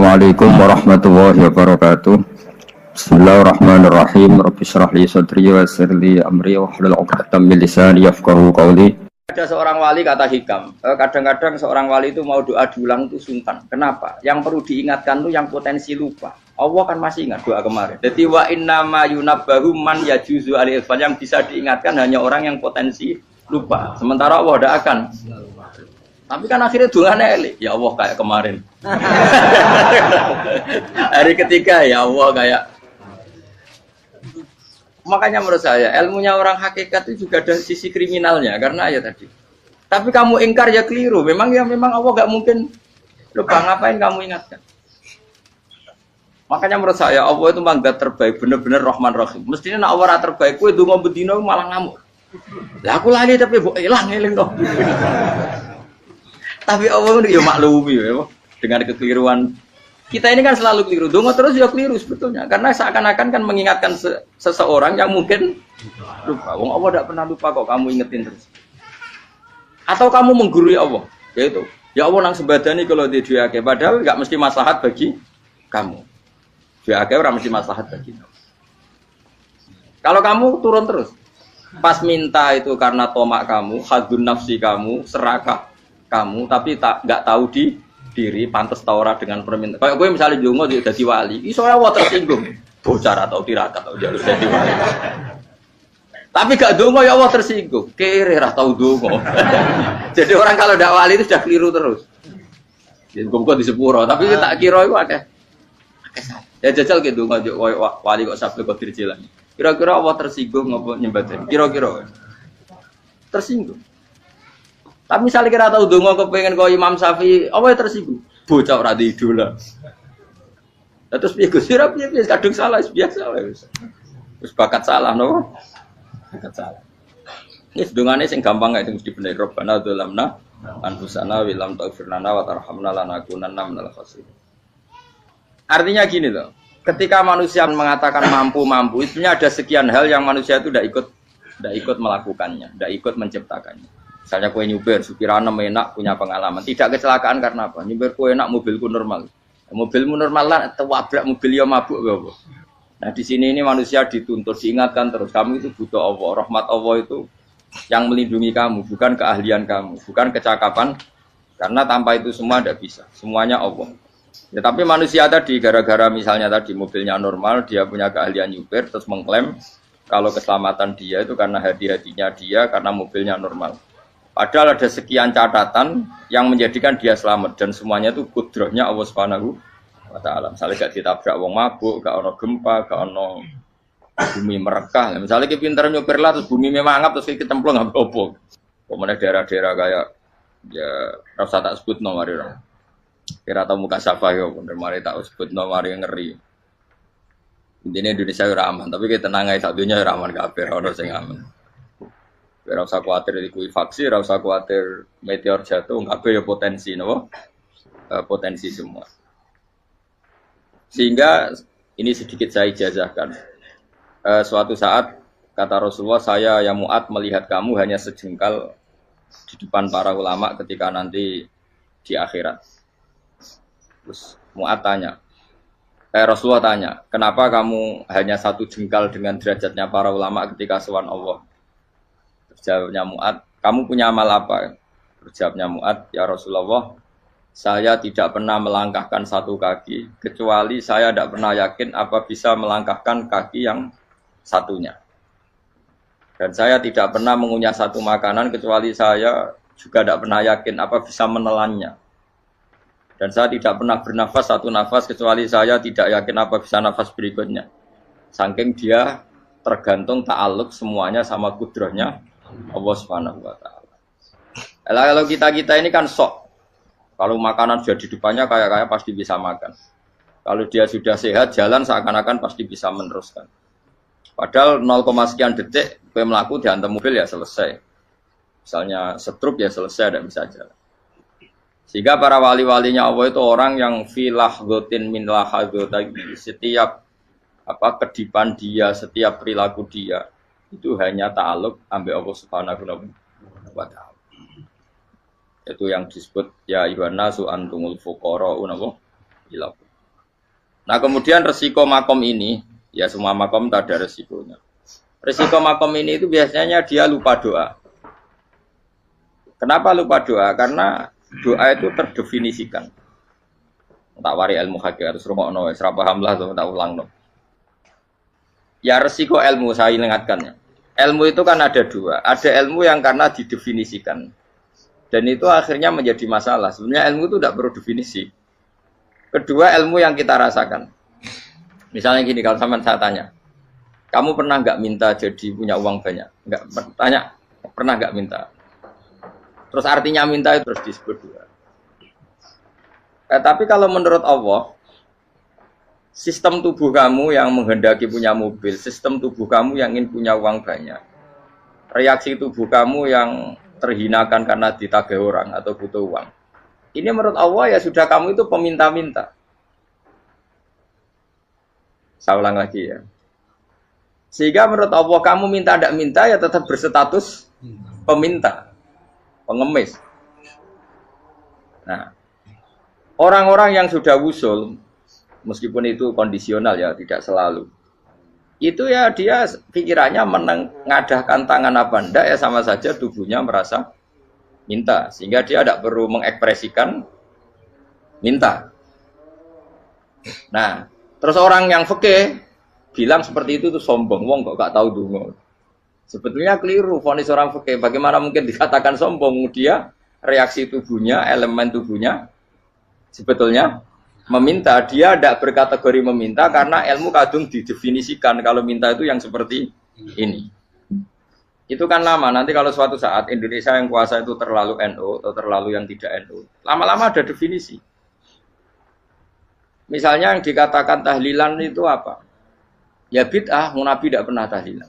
Assalamualaikum warahmatullahi wabarakatuh. Bismillahirrahmanirrahim. Rabbi shrah li sadri wa yassir li amri wahlul 'uqdatam min lisani yafqahu qawli. Ada seorang wali kata hikam, kadang-kadang seorang wali itu mau doa diulang itu sungkan. Kenapa? Yang perlu diingatkan tuh yang potensi lupa. Allah kan masih ingat doa kemarin. Jadi wa innama yunabbahu man yajuzu al-irfan, yang bisa diingatkan hanya orang yang potensi lupa. Sementara Allah tidak akan. Tapi kan akhirnya doanya elik. Ya Allah kayak kemarin. Hari ketiga ya Allah kayak. Makanya menurut saya ilmunya orang hakikat itu juga ada sisi kriminalnya karena ya tadi. Tapi kamu ingkar ya keliru. Memang Allah gak mungkin lupa, ngapain kamu ingatkan. Makanya menurut saya Allah itu mangga terbaik, bener-bener Rahman Rahim. Mestinya nak Allah terbaik, kowe donga bedino malah ngamuk. Lah aku lali tapi mbok eling dong. Tapi Allah itu ya maklumi ya, dengan kekeliruan. Kita ini kan selalu keliru, dongo terus ya keliru sebetulnya. Karena seakan-akan kan mengingatkan seseorang yang mungkin lupa. Wong Allah tidak pernah lupa kok, kamu ingetin terus. Atau kamu menggurui Allah, yaitu ya Allah nang sembadani kalau di diake, padahal nggak mesti maslahat bagi kamu. Diake orang mesti maslahat bagi kamu. Kalau kamu turun terus, pas minta itu karena tomak kamu, hadun nafsi kamu, serakah kamu, tapi nggak tahu diri pantas taura dengan permintaan. Kayak gue misalnya jongo jadi wali, iso Allah tersinggung, bocor atau tirakat atau jalur jadi wali. Tapi gak dongo ya Allah tersinggung, kere atau dongo. Jadi orang kalau tidak wali itu sudah keliru terus. Jadi gue di sepuro, tapi tak kira itu akeh. Ya jajal gitu dongo wali kok sabtu kok dirjilan. Kira-kira Allah tersinggung ngopo nyembatin? Kira-kira tersinggung. Tapi misalnya kira tahu dongo kepengen kau Imam Syafi'i, apa yang tersinggung? Bocah ora di idola. Terus piye Gus? Piye kadung salah biasa wis. Wis bakat salah no. Bakat salah. Ini dongane sing gampang kae mesti bener. Rabbana dzalamna anfusana wa lam taghfir lana wa tarhamna lanakunanna minal khasirin. Artinya gini loh. Ketika manusia mengatakan mampu, itu ada sekian hal yang manusia itu tidak ikut melakukannya, tidak ikut menciptakannya. Misalnya kue nyuber, supirana enak, punya pengalaman. Tidak kecelakaan karena apa? Nyuber kue enak, mobilku normal. Mobilmu normal lah, tewabrak mobil yang mabuk. Gak. Nah di sini ini manusia dituntut, diingatkan terus. Kamu itu butuh Allah, rahmat Allah itu yang melindungi kamu, bukan keahlian kamu, bukan kecakapan. Karena tanpa itu semua tidak bisa. Semuanya Allah. Ya, tapi manusia tadi, gara-gara misalnya tadi mobilnya normal, dia punya keahlian nyuber, terus mengklaim kalau keselamatan dia itu karena hati-hatinya dia, karena mobilnya normal. Padahal ada sekian catatan yang menjadikan dia selamat dan semuanya itu kudrahnya Allah Subhanahu wa taala. Misalnya gak ditabrak wong mabuk, gak ono gempa, gak ono bumi merekah. Misalnya kita pinter nyopir lah terus bumi memangap terus kita cemplung nggak opo. Kemudian daerah-daerah kayak ya rasa tak sebut no mari orang. Kira tahu muka siapa yo, bener mari tak sebut no mari ngeri. Intinya Indonesia ora aman, tapi kita tenang aja satunya ora aman kabeh, ora sing aman. Ora usah kuwatir likuifaksi, ora usah kuwatir meteor jatuh, kabeh ya potensi napa? Potensi semua. Sehingga ini sedikit saya ijazahkan. Suatu saat kata Rasulullah, saya ya Mu'ad melihat kamu hanya sejengkal di depan para ulama ketika nanti di akhirat. Terus Mu'ad tanya, Rasulullah tanya, kenapa kamu hanya satu jengkal dengan derajatnya para ulama ketika sowan Allah? Jawabnya Mu'ad, kamu punya amal apa? Jawabnya Mu'ad, ya Rasulullah, saya tidak pernah melangkahkan satu kaki, kecuali saya tidak pernah yakin apa bisa melangkahkan kaki yang satunya. Dan saya tidak pernah mengunyah satu makanan, kecuali saya juga tidak pernah yakin apa bisa menelannya. Dan saya tidak pernah bernafas satu nafas, kecuali saya tidak yakin apa bisa nafas berikutnya. Saking dia tergantung ta'aluk semuanya sama kudrahnya Allah Subhanahu wa taala. Kalau kita ini kan sok. Kalau makanan sudah di depannya kayak pasti bisa makan. Kalau dia sudah sehat jalan seakan-akan pasti bisa meneruskan. Padahal 0, sekian detik kowe mlaku dihantam mobil ya selesai. Misalnya stroke ya selesai tidak bisa jalan. Sehingga para wali-walinya Allah itu orang yang filah gotin min lahadzati, setiap kedipan dia, setiap perilaku dia itu hanya ta'aluk ambil Allah Subhanahu wa ta'ala. Itu yang disebut ya ayyuhan nasu antumul fuqara'u ila Nah kemudian resiko makom ini, ya semua makom tak ada resikonya. Resiko makom ini itu biasanya dia lupa doa. Kenapa lupa doa? Karena doa itu terdefinisikan. Tak wari ilmu hakikat terus rungokno wis ra paham lah tak ulangno. Ya resiko ilmu saya ingatkannya. Ilmu itu kan ada dua. Ada ilmu yang karena didefinisikan. Dan itu akhirnya menjadi masalah. Sebenarnya ilmu itu tidak perlu definisi. Kedua ilmu yang kita rasakan. Misalnya gini, kalau sama saya tanya, kamu pernah nggak minta jadi punya uang banyak? Nggak tanya, pernah nggak minta? Terus artinya minta itu terus disebut dua. Tapi kalau menurut Allah, sistem tubuh kamu yang menghendaki punya mobil, sistem tubuh kamu yang ingin punya uang banyak, reaksi tubuh kamu yang terhinakan karena ditagih orang atau butuh uang, ini menurut Allah ya sudah kamu itu peminta-minta. Saya ulang lagi ya. Sehingga menurut Allah kamu minta tidak minta ya tetap berstatus peminta, pengemis. Nah, orang-orang yang sudah wusul, meskipun itu kondisional ya, tidak selalu. Itu ya dia pikirannya mengadahkan tangan apa enggak ya sama saja tubuhnya merasa minta. Sehingga dia tidak perlu mengekspresikan minta. Nah, terus orang yang fikih bilang seperti itu tuh sombong, wong kok gak tahu dungo. Sebetulnya keliru vonis orang fikih. Bagaimana mungkin dikatakan sombong? Dia reaksi tubuhnya, elemen tubuhnya sebetulnya meminta. Dia tidak berkategori meminta karena ilmu kadung didefinisikan kalau minta itu yang seperti ini. Itu kan lama. Nanti kalau suatu saat Indonesia yang kuasa itu terlalu NU atau terlalu yang tidak NU, lama-lama ada definisi. Misalnya yang dikatakan tahlilan itu apa? Ya bid'ah, Nabi tidak pernah tahlilan.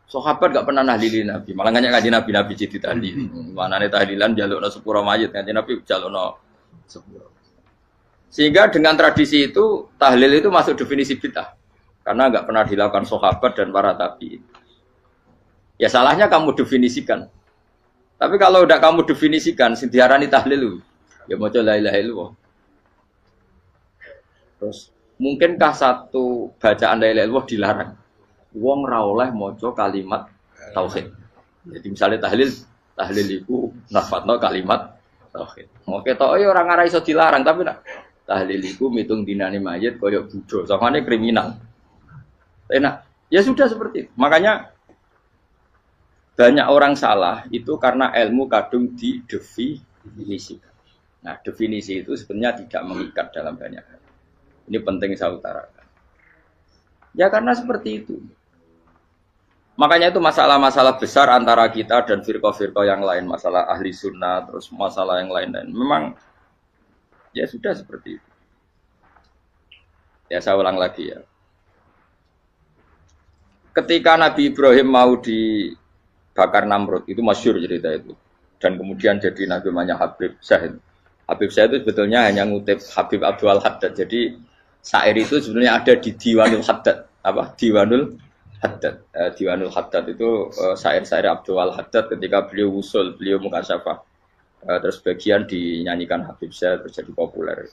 Sahabat gak pernah nahlilin Nabi, malah nggak ngaji Nabi jadi tahlil. Mana nih tahlilan jalukno sepuro mayit, ngaji Nabi jalukno sepuro. Sehingga dengan tradisi itu tahlil itu masuk definisi bid'ah, karena nggak pernah dilakukan sahabat dan para tabi'in. Ya salahnya kamu definisikan. Tapi kalau udah kamu definisikan, diarani tahlil, ya mau la ilaha illallah. Terus mungkinkah satu bacaan la ilaha illallah dilarang? Wong ra oleh maca kalimat tauhid. Jadi misalnya tahlil itu nafatno kalimat tauhid. Oke tok ya orang ora iso dilarang, tapi nak tahlil itu mitung dinane mayit kaya budo, samane kriminal. Enak. Ya sudah seperti itu. Makanya banyak orang salah itu karena ilmu kadung didefinisikan. Nah, definisi itu sebenarnya tidak mengikat dalam banyak hal. Ini penting saya utarakan. Ya karena seperti itu. Makanya itu masalah-masalah besar antara kita dan firqah-firqah yang lain, masalah ahli sunnah, terus masalah yang lain-lain. Memang ya sudah seperti itu. Ya saya ulang lagi ya. Ketika Nabi Ibrahim mau dibakar Namrud, itu masyhur cerita itu. Dan kemudian jadi Nabi namanya Habib Syahid. Habib Syahid itu sebetulnya hanya ngutip Habib Abdul Haddad. Jadi syair itu sebenarnya ada di Diwanul Haddad. Apa? Diwanul Haddad. Diwanul Haddad itu syair-syair Abdul Haddad ketika beliau usul, beliau mukasyafah. Terus bagian dinyanyikan Habib Syahid terus jadi populer.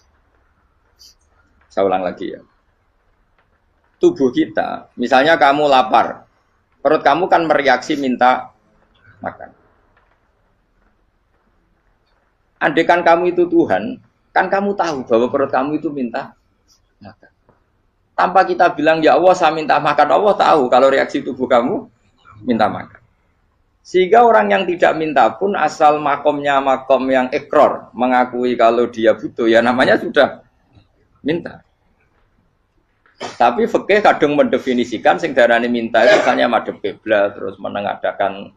Saya ulang lagi ya. Tubuh kita, misalnya kamu lapar, perut kamu kan mereaksi minta makan. Andaikan kamu itu Tuhan, kan kamu tahu bahwa perut kamu itu minta makan. Tanpa kita bilang, ya Allah saya minta makan, Allah tahu kalau reaksi tubuh kamu minta makan. Sehingga orang yang tidak minta pun asal makomnya makom yang ikror, mengakui kalau dia butuh, ya namanya sudah minta. Tapi fikih kadang mendefinisikan sing darane minta itu misalnya madhep kiblat terus menengadakan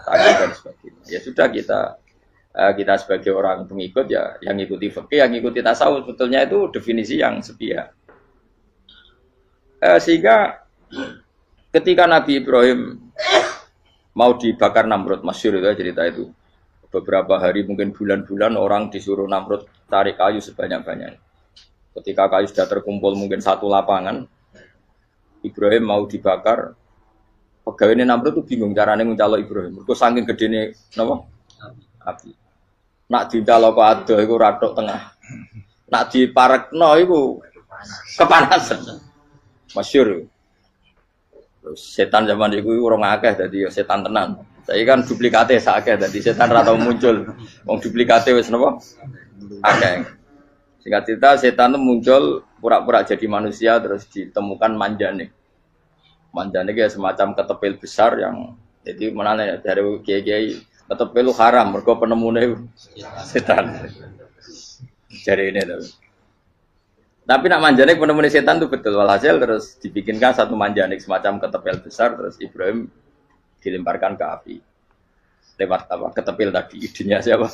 tangan dan sebagainya. Ya sudah kita sebagai orang pengikut ya yang ikuti fikih, yang ikuti tasawuf sebetulnya itu definisi yang sepihak. Sehingga ketika Nabi Ibrahim mau dibakar Namrud, masyhur itu cerita itu. Beberapa hari mungkin bulan-bulan orang disuruh Namrud tarik kayu sebanyak-banyaknya. Ketika kayu sudah terkumpul mungkin satu lapangan, Ibrahim mau dibakar. Pegawai Namrud itu bingung caranya mencalok Ibrahim. Mergo saking gedene napa? Api. Nak dicalok kok ado iku ratok tengah. Nak diparekno iku Kepanasan. Masyhur. Terus setan zaman itu orang akeh dadi setan tenan. Saya kan duplikate sakeh dadi setan ra tau muncul. Wong duplikate wis napa? Akeh. Singkat cerita setan itu muncul pura-pura jadi manusia terus ditemukan manjane. Manjane kayak semacam ketepil besar yang jadi menane dari kiai-kiai ketepil haram mergo penemune setan. Jari ini tuh. Tapi nak manjanik penemuan setan itu betul. Walhasil terus dibikinkan satu manjanik semacam ketepil besar terus Ibrahim dilemparkan ke api. Lewat apa? Ketepil tadi idenya siapa?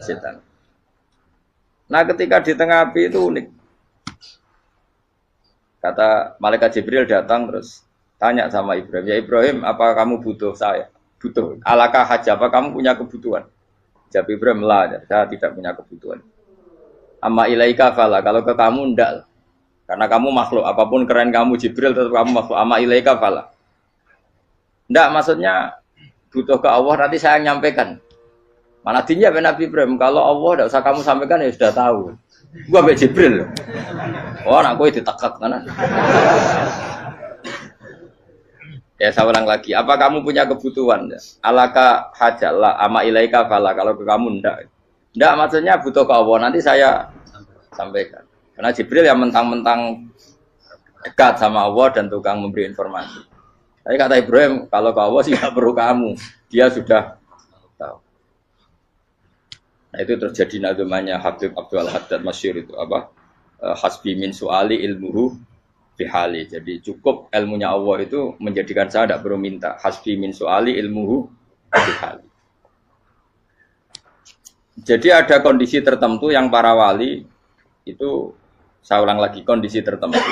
Setan. Nah ketika di tengah api itu unik. Kata malaikat Jibril datang terus tanya sama Ibrahim, ya Ibrahim apa kamu butuh saya? Butuh. Alakah haja apa kamu punya kebutuhan? Jawab Ibrahim lah, saya tidak punya kebutuhan. Amma ilaika fala, kalau ke kamu ndak. Karena kamu makhluk, apapun keren kamu Jibril tetap kamu makhluk. Amma ilaika fala. Ndak maksudnya butuh ke Allah nanti saya nyampaikan. Mana dinya Nabi Ibrahim kalau Allah ndak usah kamu sampaikan ya sudah tahu. Gua be Jibril. Oh, anak gue ditekak kan. Ya saya ulang lagi, apa kamu punya kebutuhan? Alaka hajalah amma ilaika fala, kalau ke kamu ndak. Ndak maksudnya butuh ke Allah nanti saya sampaikan. Karena Jibril yang mentang-mentang dekat sama Allah dan tukang memberi informasi. Tapi kata Ibrahim kalau ke Allah sih nggak perlu kamu, dia sudah tahu. Nah itu terjadi nazamanya Habib Abdul Haddad masyhur itu apa? Hasbi min su'ali ilmuhu bihali. Jadi cukup ilmunya Allah itu menjadikan saya tidak perlu minta. Hasbi min su'ali ilmuhu bihali. Jadi ada kondisi tertentu yang para wali itu, saya ulang lagi, kondisi tertentu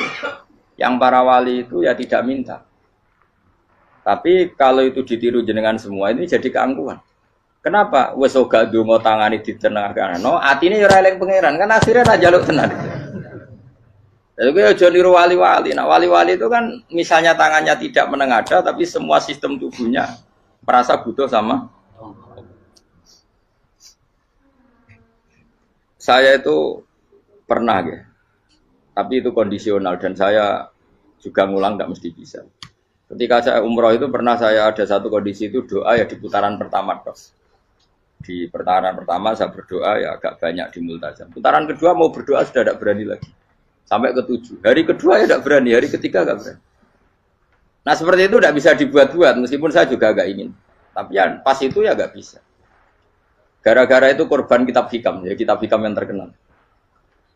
yang para wali itu ya tidak minta. Tapi kalau itu ditiru jenengan semua ini jadi keangkuhan. Kenapa? Wes ora ndonga tangane ditenangkan. No, atine ya ora eling pangeran, kan akhirnya ra njaluk tenan. Lalu gue aja niru wali-wali. Nah wali-wali itu kan misalnya tangannya tidak menengadah tapi semua sistem tubuhnya merasa butuh sama. Saya itu pernah ya, tapi itu kondisional dan saya juga ngulang tidak mesti bisa. Ketika saya umroh itu pernah saya ada satu kondisi itu doa ya di putaran pertama terus. Di putaran pertama saya berdoa ya agak banyak di multazam. Putaran kedua mau berdoa sudah tidak berani lagi. Sampai ke-7. Hari kedua ya tidak berani, hari ketiga tidak berani. Nah seperti itu tidak bisa dibuat-buat meskipun saya juga agak ingin. Tapi ya pas itu ya nggak bisa. Gara-gara itu korban kitab hikam, ya kitab hikam yang terkenal.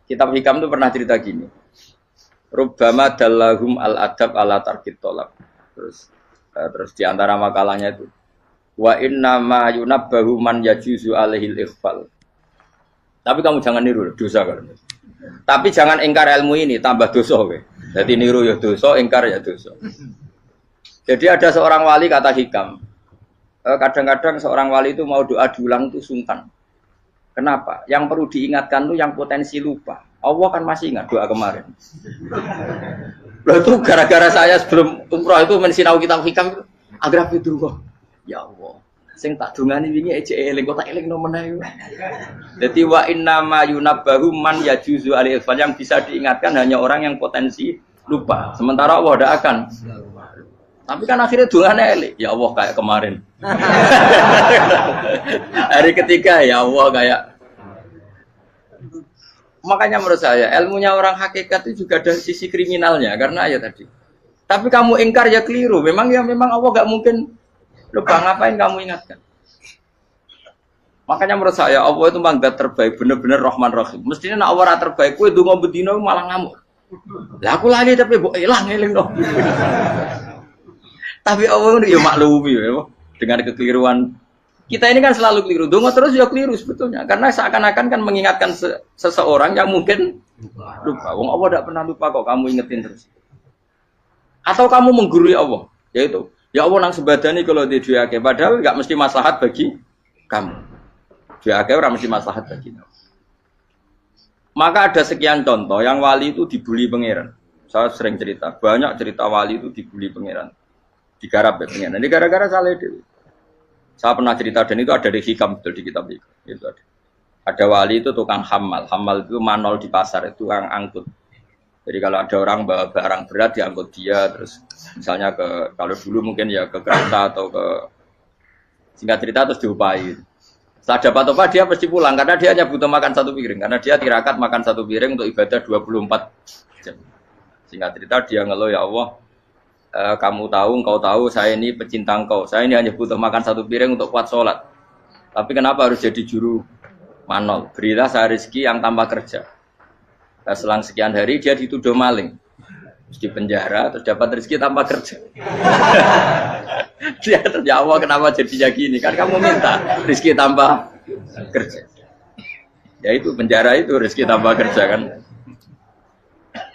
Kitab hikam itu pernah cerita gini. Rubbama dallahum al-adab ala tarkit tolak. Terus di antara makalahnya itu wa inna ma yunabbahu man yajuzu alaihil ikhfal. Tapi kamu jangan niru dosa kan. Tapi jangan ingkar ilmu ini tambah dosa kowe. Jadi niru ya dosa, ingkar ya dosa. Jadi ada seorang wali kata hikam. Kadang-kadang seorang wali itu mau doa diulang itu sungkan. Kenapa? Yang perlu diingatkan itu yang potensi lupa. Allah kan masih ingat doa kemarin. Loh itu gara-gara saya sebelum umroh itu mensinau kitab hikam itu agar itu ya Allah. Sing tak dungani wingi eling kok tak eling no meneh. Dadi wa inna ma yunabbahu man yajuzu alil fal, yang bisa diingatkan hanya orang yang potensi lupa. Sementara Allah tidak akan. Tapi kan akhirnya dungane eling. Ya Allah kayak kemarin. Hari ketiga ya Allah kayak. Makanya menurut saya ilmunya orang hakikat itu juga ada sisi kriminalnya karena ya tadi. Tapi kamu ingkar ya keliru. Memang Allah enggak mungkin lupa, ngapain kamu ingatkan? Makanya menurut saya Allah itu memang zat terbaik, benar-benar Rahman Rahim. Mestinya nak Allah terbaik, kowe donga bedino malah ngamuk. Lah aku lali tapi mbok ilang eling dong. Tapi Allah itu ya maklumi ya, dengan kekeliruan. Kita ini kan selalu keliru. Donga terus ya keliru sebetulnya. Karena seakan-akan kan mengingatkan seseorang yang mungkin lupa. Wong Allah tidak pernah lupa kok, kamu ingetin terus. Atau kamu menggurui Allah, yaitu ya Allah nang sebadani kalau di duake, padahal enggak mesti maslahat bagi kamu. Duake ora mesti maslahat bagi kamu. Maka ada sekian contoh yang wali itu dibully pangeran. Saya sering cerita, banyak cerita wali itu dibully pangeran. Digarap ya pangeran. Ini gara-gara salah dewi. Saya pernah cerita dan itu ada di hikam betul di kitab itu ada. Ada wali itu tukang hamal. Hamal itu manol di pasar, itu tukang angkut. Jadi kalau ada orang bawa barang berat diangkut dia, terus misalnya kalau dulu mungkin ya ke kereta atau ke singkat cerita terus diupahi. Setelah dapat upah dia pasti pulang karena dia hanya butuh makan satu piring karena dia tirakat makan satu piring untuk ibadah 24 jam. Singkat cerita dia ngeluh, ya Allah, kamu tahu, engkau tahu saya ini pecinta engkau. Saya ini hanya butuh makan satu piring untuk kuat sholat. Tapi kenapa harus jadi juru manol? Berilah saya rezeki yang tanpa kerja. Nah, selang sekian hari dia dituduh maling, terus di penjara, terus dapat rezeki tanpa kerja. Dia terjawab kenapa jadinya gini? Kan kamu minta rezeki tanpa kerja. Ya itu penjara itu rezeki tanpa kerja kan.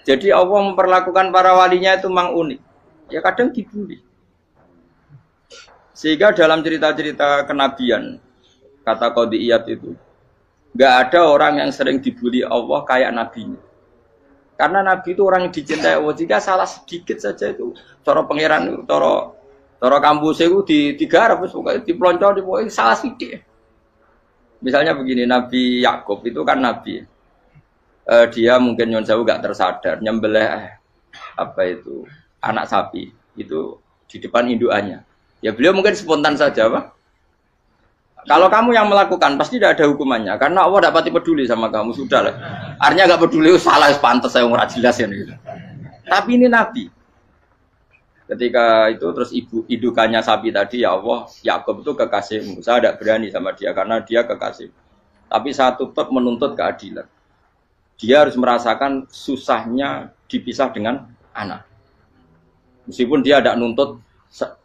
Jadi Allah memperlakukan para walinya itu memang unik. Ya kadang dibully. Sehingga dalam cerita-cerita kenabian, kata Qadiyat itu, nggak ada orang yang sering dibully Allah kayak nabinya. Karena nabi itu orang yang dicintai Allah. Jika salah sedikit saja itu, cara pangeran, cara kampus itu digarap, pokoknya dipelonco, pokoknya salah sedikit. Misalnya begini, Nabi Yakub itu kan nabi. Dia mungkin nyon jauh nggak tersadar, nyembelih anak sapi itu di depan indukannya. Ya beliau mungkin spontan saja, Pak. Kalau kamu yang melakukan pasti tidak ada hukumannya karena Allah tidak pati peduli sama kamu, sudah lah. Artinya nggak peduli, salah pantas saya nggak jelas ya. Gitu. Tapi ini Nabi. Ketika itu terus indukannya sapi tadi, ya Allah, Yakub itu kekasihmu. Saya tidak berani sama dia karena dia kekasih. Tapi saya tetap menuntut keadilan. Dia harus merasakan susahnya dipisah dengan anak. Meskipun dia tidak nuntut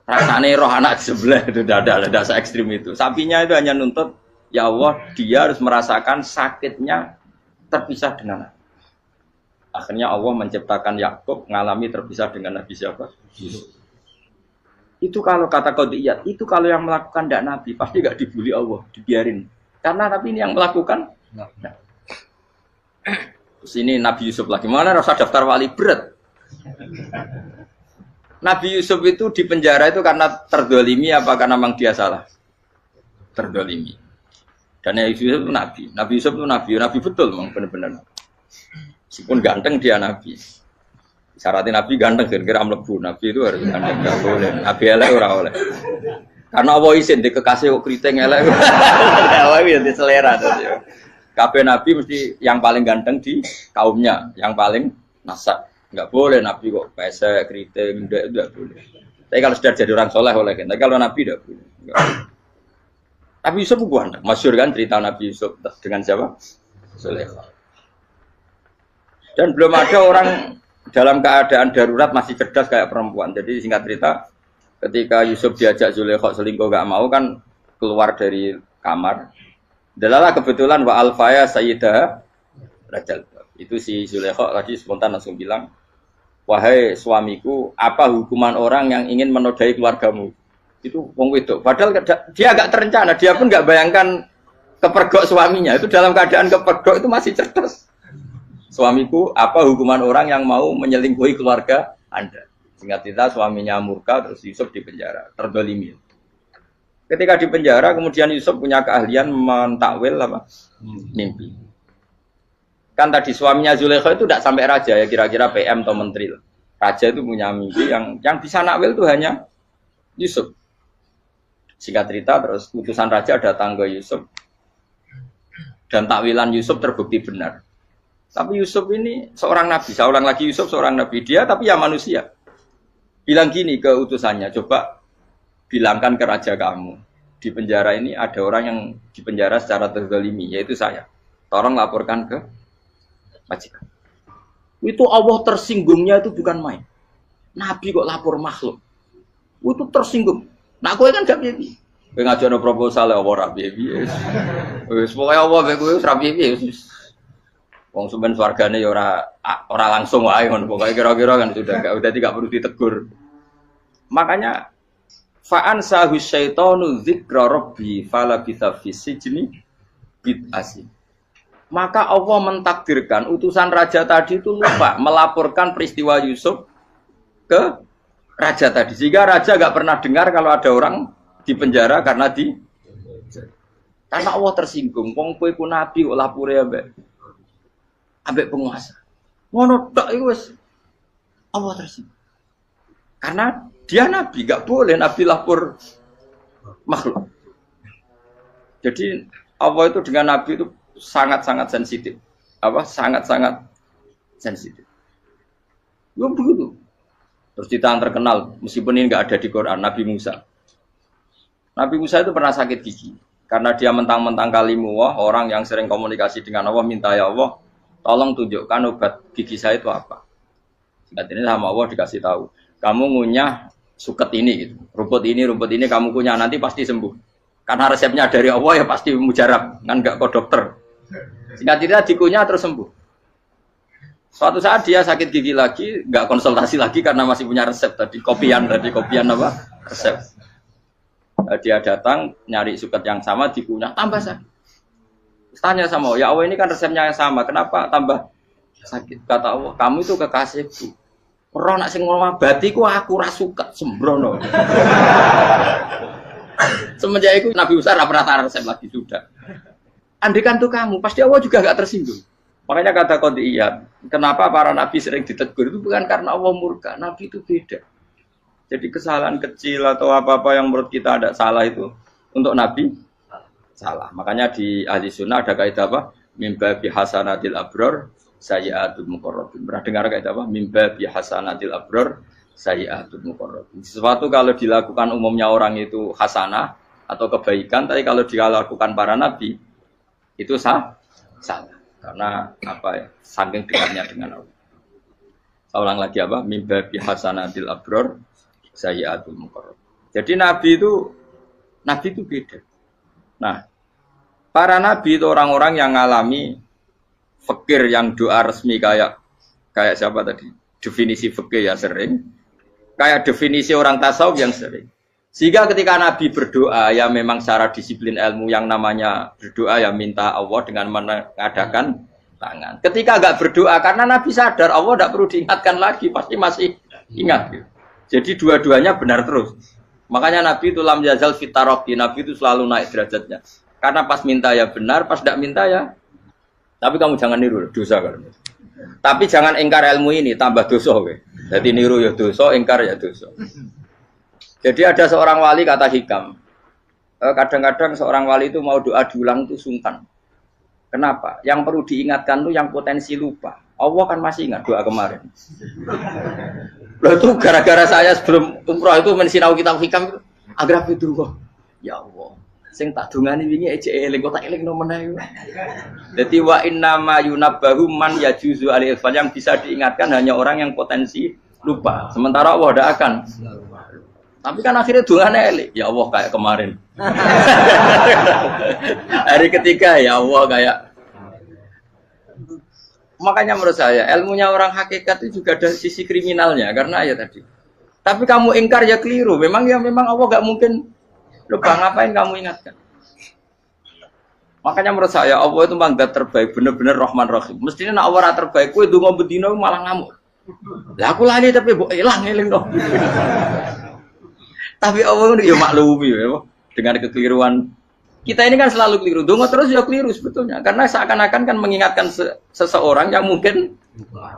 rasanya roh anak sebelah itu tidak se ekstrim itu. Sapinya itu hanya nuntut, ya Allah, dia harus merasakan sakitnya terpisah dengan anak. Akhirnya Allah menciptakan Yakub mengalami terpisah dengan Nabi siapa? Yusuf. Itu kalau kata Qadiyat, itu kalau yang melakukan tidak Nabi pasti gak dibully Allah, dibiarin. Karena Nabi ini yang melakukan. Nah. Terus ini Nabi Yusuf lagi. Mana rasa daftar wali berat? Nabi Yusuf itu di penjara itu karena terdolimi apa karena memang dia salah? Terdolimi. Dan Nabi Yusuf itu Nabi. Nabi Yusuf itu Nabi betul memang benar-benar. Meskipun ganteng dia Nabi. Syaratnya Nabi ganteng kira-kira mlebu. Nabi itu harus ganteng, enggak boleh. Nabi elek ora oleh. Karena Allah izin di kekasih kok kriting elek. Allah ya di selera tadi. Kabeh Nabi mesti yang paling ganteng di kaumnya, yang paling nasab. Enggak boleh Nabi kok pesek, kriting, enggak boleh. Tapi kalau sudah jadi orang soleh oleh kan. Tapi kalau Nabi enggak boleh. Nabi Yusuf ganteng. Masyhur kan cerita Nabi Yusuf dengan siapa? Zulaikha. Dan belum ada orang dalam keadaan darurat masih cerdas kayak perempuan. Jadi singkat cerita, ketika Yusuf diajak Zulaikha selingkuh gak mau kan keluar dari kamar. Dalalah kebetulan wa alfaya sayyidah rajal. Itu si Zulaikha tadi spontan langsung bilang, wahai suamiku, apa hukuman orang yang ingin menodai keluargamu? Itu wong wedok. Padahal dia agak terencana, dia pun nggak bayangkan kepergok suaminya. Itu dalam keadaan kepergok itu masih cerdas. Suamiku, apa hukuman orang yang mau menyelingkuhi keluarga Anda? Singkat cerita suaminya murka, terus Yusuf di penjara, terdolimi. Ketika di penjara, kemudian Yusuf punya keahlian mentakwil apa? Mimpi. Kan tadi suaminya Zulaikha itu tidak sampai raja ya, kira-kira PM atau menteri. Raja itu punya mimpi yang bisa nakwil itu hanya Yusuf. Singkat cerita, terus utusan raja datang ke Yusuf dan takwilan Yusuf terbukti benar. Tapi Yusuf ini seorang nabi, saya ulang lagi Yusuf seorang nabi, dia tapi ya manusia. Bilang gini ke utusannya, coba bilangkan ke raja kamu, di penjara ini ada orang yang di penjara secara terzalimi, yaitu saya. Tolong laporkan ke majikan. Itu Allah tersinggungnya itu bukan main. Nabi kok lapor makhluk. Itu tersinggung. Nah, kowe kan gak piye. Kowe ngajono proposal ora piye-piye. Wis pokoke Allah kowe wis ra piye-piye. Wong sampean swargane ya ora langsung wae ngono. Pokoke kira-kira kan sudah enggak perlu ditegur. Makanya fa'an sahu syaitanu dzikra rabbi fala bisa fisijni bid'asi. Maka Allah mentakdirkan utusan raja tadi itu lupa melaporkan peristiwa Yusuf ke raja tadi. Sehingga raja enggak pernah dengar kalau ada orang di penjara karena Allah tersinggung. Wong kowe ku nabi kok lapore ambek penguasa. Ngono tok iku wis Allah tersinggung. Karena dia nabi, gak boleh nabi lapor makhluk. Jadi Allah itu dengan nabi itu sangat-sangat sensitif. Sangat-sangat sensitif. Ya begitu. Terus cerita yang terkenal, meskipun ini nggak ada di Quran, Nabi Musa. Nabi Musa itu pernah sakit gigi. Karena dia mentang-mentang kalimullah, orang yang sering komunikasi dengan Allah, minta ya Allah, tolong tunjukkan obat gigi saya itu apa. Singkat ini sama Allah dikasih tahu. Kamu ngunyah suket ini, gitu. rumput ini kamu kunyah, nanti pasti sembuh. Karena resepnya dari Allah ya pasti mujarab, kan nggak kok dokter. Singkat cerita dikunyah terus sembuh. Suatu saat dia sakit gigi lagi, nggak konsultasi lagi karena masih punya resep kopian apa? Resep. Dia datang nyari suket yang sama dikunyah tambah sakit. Tanya sama Allah, ya Allah ini kan resepnya yang sama, kenapa tambah sakit? Kata Allah, kamu itu kekasihku. Roh nak sing ngobati ku aku ra suket sembrono. Semenjak itu Nabi Musa ora pernah resep lagi sudah. Andikan tuh kamu, pasti Allah juga enggak tersinggung. Makanya kata Qadiyat, kenapa para nabi sering ditegur itu bukan karena Allah murka, nabi itu beda. Jadi kesalahan kecil atau apa-apa yang menurut kita ada salah itu untuk nabi salah. Makanya di ahli sunnah ada kaidah apa? Mimba bi hasanatil abror sayyi'atul muqarrabin. Pernah dengar kaidah apa? Mimba bi hasanatil abror sayyi'atul muqarrabin. Sesuatu kalau dilakukan umumnya orang itu hasanah atau kebaikan, tapi kalau dilakukan para nabi itu salah. Karena apa ya? Saking dekatnya dengan Allah. Saya ulang lagi apa? Mimba bi hasanatil abror sayyi'atul muqarrabin. Jadi nabi itu beda. Nah, para nabi itu orang-orang yang ngalami fikir yang doa resmi kayak siapa tadi? Definisi fikir yang sering. Kayak definisi orang tasawuf yang sering. Sehingga ketika Nabi berdoa, ya memang secara disiplin ilmu yang namanya berdoa ya minta Allah dengan mengadakan tangan. Ketika enggak berdoa, karena Nabi sadar Allah tidak perlu diingatkan lagi, pasti masih ingat. Gitu. Jadi dua-duanya benar terus. Makanya Nabi itu lam yazal fitaroki, Nabi itu selalu naik derajatnya. Karena pas minta ya benar, pas tidak minta ya. Tapi kamu jangan niru, dosa kan. Tapi jangan ingkar ilmu ini, tambah dosa. Jadi niru ya dosa, ingkar ya dosa. Jadi ada seorang wali kata Hikam, kadang-kadang seorang wali itu mau doa diulang itu sungkan. Kenapa? Yang perlu diingatkan tuh yang potensi lupa. Allah kan masih ingat doa kemarin. Loh itu gara-gara saya sebelum umroh itu mensinau kitab Hikam itu agar itu kok. Ya Allah, sing tak dungani wingi ejek eling kok tak eling no meneh. Dadi wa inna ma yunabbahu man yajuzu alil yang bisa diingatkan hanya orang yang potensi lupa. Sementara Allah tidak akan. Tapi kan akhirnya dungane eling. Ya Allah kayak kemarin. Hari ketiga ya Allah kayak. Makanya menurut saya ilmunya orang hakikat itu juga ada sisi kriminalnya karena ya tadi. Tapi kamu ingkar ya keliru. Memang Allah gak mungkin lupa, ngapain kamu ingatkan. Makanya menurut saya Allah itu memang zat terbaik, benar-benar Rahman Rahim. Mestinya nak Allah terbaik, kowe ndonga bedino malah ngamuk. Lah aku lali tapi mbok eling dong. Tapi Allah itu ya maklumi ya, dengan kekeliruan. Kita ini kan selalu keliru, dongo terus ya keliru sebetulnya. Karena seakan-akan kan mengingatkan seseorang yang mungkin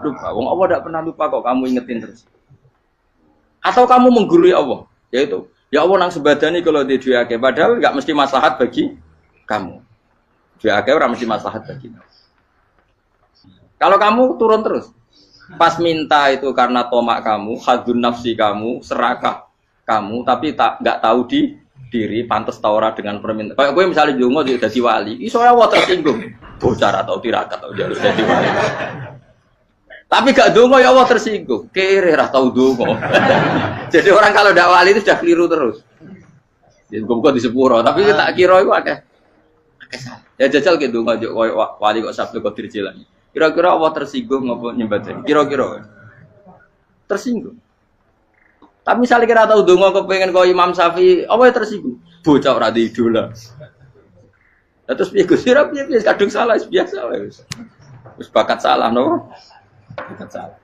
lupa. Wong Allah tidak pernah lupa kok, kamu ingetin terus. Atau kamu menggurui Allah, yaitu ya Allah nang sebadani kalau di duake, padahal nggak mesti maslahat bagi kamu. Duake orang mesti maslahat bagi kamu. Kalau kamu turun terus, pas minta itu karena tomak kamu, hadun nafsi kamu, serakah kamu, tapi nggak tahu diri pantas taura dengan permintaan. Kayak gue misalnya jongo jadi wali, iso Allah tersinggung. Bocah atau tirakat atau jalur jadi wali. Tapi gak dongo ya Allah tersinggung. Kere ra tau dongo. Jadi orang kalau ndak wali itu sudah keliru terus. Ya gue di sepuro, tapi tak kira itu akeh salah. Ya jajal ke dongo wali kok sabtu kok dirjelan. Kira-kira Allah tersinggung ngopo nyembah. Kira-kira tersinggung. Tapi misalnya kira tahu dongo kepengen kau Imam Syafi'i, apa yang tersinggung? Bocah ora di idola. Terus piye Gus? Piye kadung salah biasa wae. Wis bakat salah no. Bakat salah.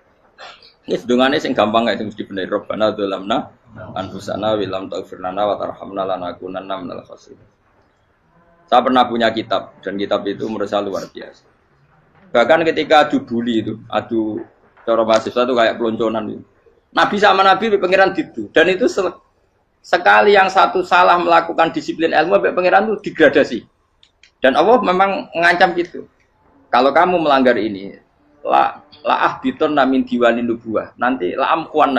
Ini dongane sing gampang kae mesti bener Rabbana dzalamna anfusana wa lam taghfir lana wa tarhamna lanakunanna minal khasirin. Saya pernah punya kitab dan kitab itu menurut saya luar biasa. Bahkan ketika adu bully itu, adu cara mahasiswa itu kayak pelonconan itu. Nabi sama Nabi pangeran gitu. Dan itu sekali yang satu salah melakukan disiplin ilmu, pangeran itu degradasi. Dan Allah memang mengancam gitu. Kalau kamu melanggar ini, la ahbiton namin diwanin nubuah. Nanti la amkuan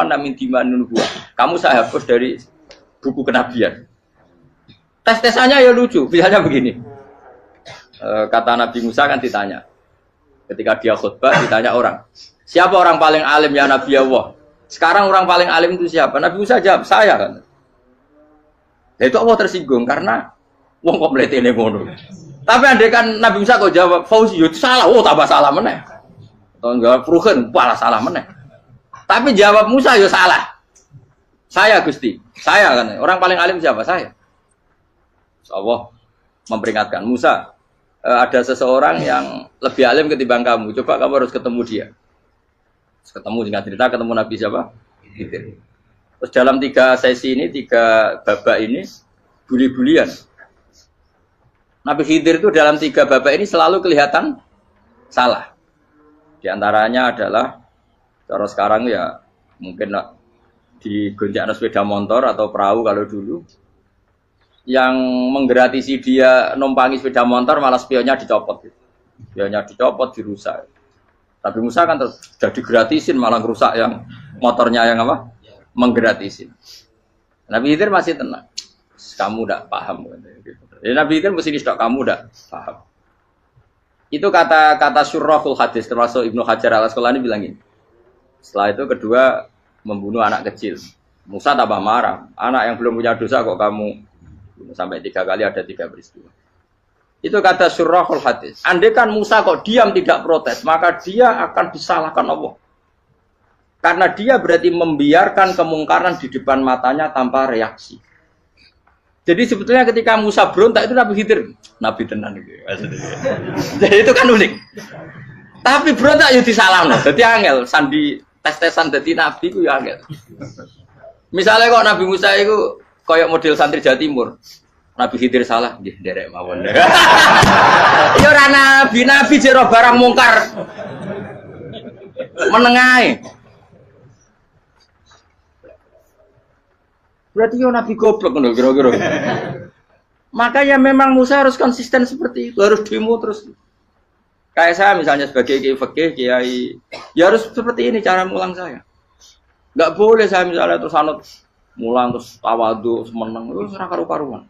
namin diwanin nubuah. Kamu saya hapus dari buku kenabian. Tes-tesannya ya lucu. Misalnya begini. Kata Nabi Musa kan ditanya. Ketika dia khutbah ditanya orang. Siapa orang paling alim ya Nabi Allah? Sekarang orang paling alim itu siapa? Nabi Musa jawab, saya kan. Ya itu Allah tersinggung karena wong kok mletene ngono. Tapi andai kan Nabi Musa kok jawab Fauzi itu salah, tambah salah meneh. Atau enggak Pruhen, malah salah meneh. Tapi jawab Musa ya salah. Saya Gusti, saya kan. Orang paling alim siapa? Saya. Allah memperingatkan Musa, ada seseorang yang lebih alim ketimbang kamu. Coba kamu harus ketemu dia. Ketemu dengan cerita ketemu Nabi siapa? Khidir. Terus dalam 3 sesi ini, 3 babak ini buli-bulian. Nabi Khidir itu dalam 3 babak ini selalu kelihatan salah. Di antaranya adalah cara sekarang ya mungkin digonjak sepeda motor atau perahu kalau dulu. Yang menggratisi dia numpangi sepeda motor malah spionnya dicopot. Spionnya dicopot, dirusak. Tapi Musa kan sudah digratisin malah rusak yang motornya yang apa? Menggratisin. Nabi Khidir masih tenang. Kamu tidak paham. Ya, Nabi Khidir mesti tidak kamu tidak paham. Itu kata syurrahul hadis termasuk Ibnu Hajar al-Asqalani bilang ini. Setelah itu kedua membunuh anak kecil. Musa tambah marah. Anak yang belum punya dosa kok kamu bunuh. Sampai 3 kali ada 3 peristiwa. Itu kata syurrahul hadis. Andai kan Musa kok diam tidak protes, maka dia akan disalahkan Allah. Karena dia berarti membiarkan kemungkaran di depan matanya tanpa reaksi. Jadi sebetulnya ketika Musa berontak itu Nabi Khidir, Nabi tenan gitu. Jadi itu kan unik. Tapi berontak ya disalahno. Jadi angel sandi tes-tesan dadi nabi ku ya angel. Misalnya kok Nabi Musa itu koyok model santri Jawa Timur. Nabi Khidir salah, nggih nderek mawon. Ya ora nabi jero barang mungkar. Menengae. Berarti yo nabi goblok ngono kira-kira. Makanya memang Musa harus konsisten seperti itu, harus demo terus. Kayak saya misalnya sebagai kiai fikih, kiai ya harus seperti ini cara mulang saya. Enggak boleh saya misalnya terus anut mulang terus tawadhu, meneng terus ora karu-karuan.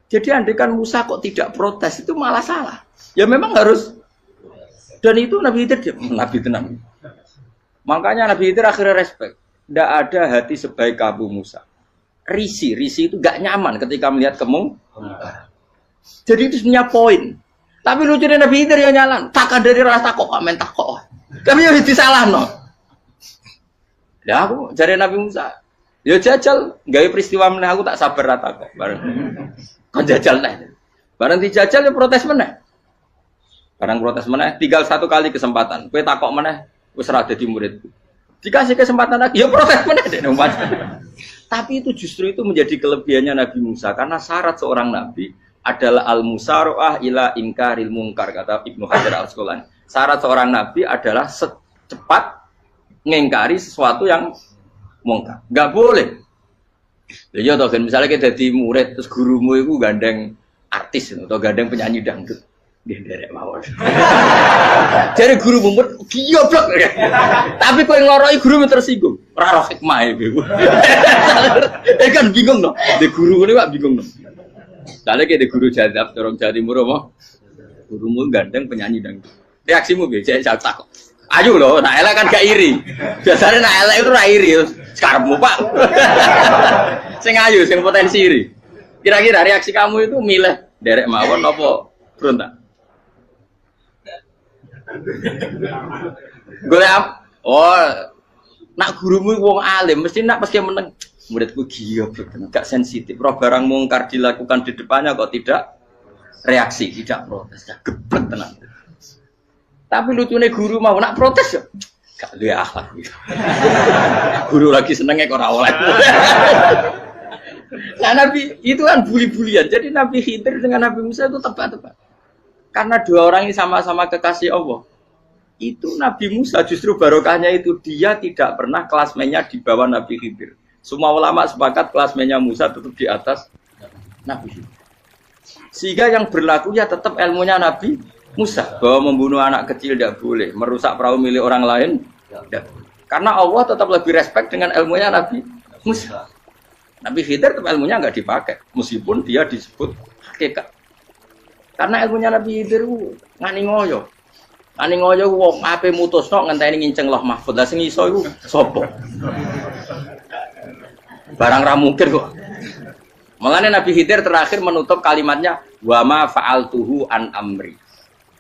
Jadi andekan Musa kok tidak protes itu malah salah. Ya memang harus. Dan itu Nabi Khidir Nabi tenang. Makanya Nabi Khidir akhirnya respect. Tidak ada hati sebaik kamu Musa. Risi itu gak nyaman ketika melihat kemungkaran. Jadi itu sebenarnya poin. Tapi lucunya Nabi Khidir yang nyalan. Takkan dari rasa kok main takok. Tapi yang disalah no. Ya aku cari Nabi Musa. Ya jajal, gawe peristiwa meneh aku tak sabar rata kok. Bareng. Kon jajal neh. Bareng dijajal ya protes meneh. Barang protes meneh, tinggal 1 kali kesempatan. Kowe takok meneh wis ora dadi muridku. Dikasih kesempatan lagi, ya protes meneh dek nomor. Tapi itu justru itu menjadi kelebihannya Nabi Musa karena syarat seorang nabi adalah al-musara'ah ila inkaril munkar kata Ibnu Hajar al-Asqalani. Syarat seorang nabi adalah secepat ngingkari sesuatu yang mungkar. Enggak boleh. Ya toh kan misalnya kita jadi murid terus gurumu itu gandeng artis atau gandeng penyanyi dangdut. Nggih nderek mawon. Jare guru mumet goblok. Tapi kowe ngloroi guru tersinggung. Ora roh hikmah iku. Kan bingung no. De guru ngene kok bingung no. Dale ke de guru jadab dorong Jawa Timur apa? Gurumu gandeng penyanyi dangdut. Reaksimu piye? Cek takok. Ayo loh, nak elek kan gak iri. Biasanya nak elek itu ra iri, sekarepmu Pak. Sing ayu, sing potensi iri. Kira-kira reaksi kamu itu milih derek mawon apa berontak? Golek nak gurumu wong alim, mesti nak pas dia meneng. Muridku gila, gak sensitif. Roh barang mungkar dilakukan di depannya kok tidak reaksi, tidak protes, gak gebet tenan. Tapi lucunya guru mau nak protes ya, gak duwe akhlak. Guru lagi senengnya kok ora oleh. Nah Nabi itu kan bully-bulian. Jadi Nabi Khidir dengan Nabi Musa itu tepat-tepat. Karena dua orang ini sama-sama kekasih Allah. Itu Nabi Musa justru barokahnya itu dia tidak pernah klasmennya di bawah Nabi Khidir. Semua ulama sepakat klasmennya Musa tetap di atas Nabi Khidir. Sehingga yang berlaku ya tetap ilmunya Nabi Musa bahwa membunuh anak kecil tidak boleh, merusak perahu milik orang lain tidak boleh. Karena Allah tetap lebih respect dengan ilmunya Nabi Musa. Nabi Khidir tetap ilmunya nggak dipakai, meskipun dia disebut hakikat. Karena ilmunya Nabi Khidir ngani ngoyo. Ngani ngoyo wong ape mutusno ngenteni nginceng Loh Mahfud. Lah sing iso iku sapa? Barang ra mungkin kok. Makanya Nabi Khidir terakhir menutup kalimatnya wa ma fa'altuhu an amri.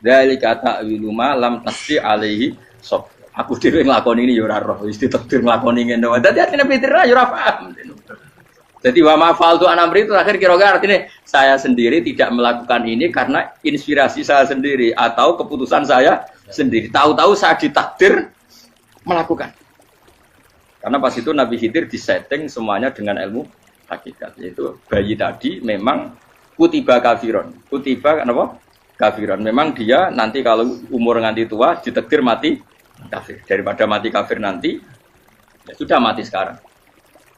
Dzalika ta'wilu ma lam tasdi alaihi sob. Aku dhewe nglakoni ini ya ora roh, wis ditakdir nglakoni ngene wae. Dadi artine Nabi Khidir ya ora paham. Jadi wa ma fa'altu an amri itu terakhir kira-kira artinya saya sendiri tidak melakukan ini karena inspirasi saya sendiri atau keputusan saya sendiri. Tahu-tahu saya ditakdir melakukan. Karena pas itu Nabi Khidir disetting semuanya dengan ilmu hakikat, yaitu bayi tadi memang kutiba kafiron. Kutiba apa? Kafiron. Memang dia nanti kalau umur nganti tua ditakdir mati kafir. Daripada mati kafir nanti ya sudah mati sekarang.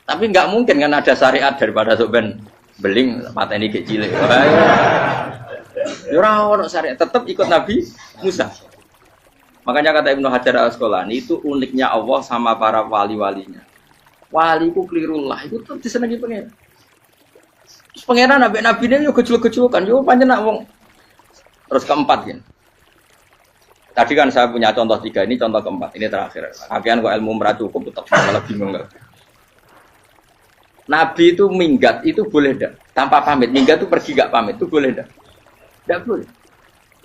Tapi nggak mungkin kan ada syariat daripada soben beling mateni kecil. Ya ora ono syariat, tetap ikut Nabi Musa. Makanya kata Ibnu Hajar Al-Asqalani itu uniknya Allah sama para wali-walinya. Waliku kelirullah itu tetap disenangi pengen. Terus pengenan nabi ini yo gejul-gejulkan, yo pancen nak wong. Terus keempat kan. Tadi kan saya punya contoh 3, ini contoh keempat, ini terakhir. Akhirnya kok ilmu merah cukup tetap malah bingung enggak. Nabi itu minggat itu boleh enggak? Tanpa pamit, minggat itu pergi enggak pamit itu boleh enggak? Enggak boleh.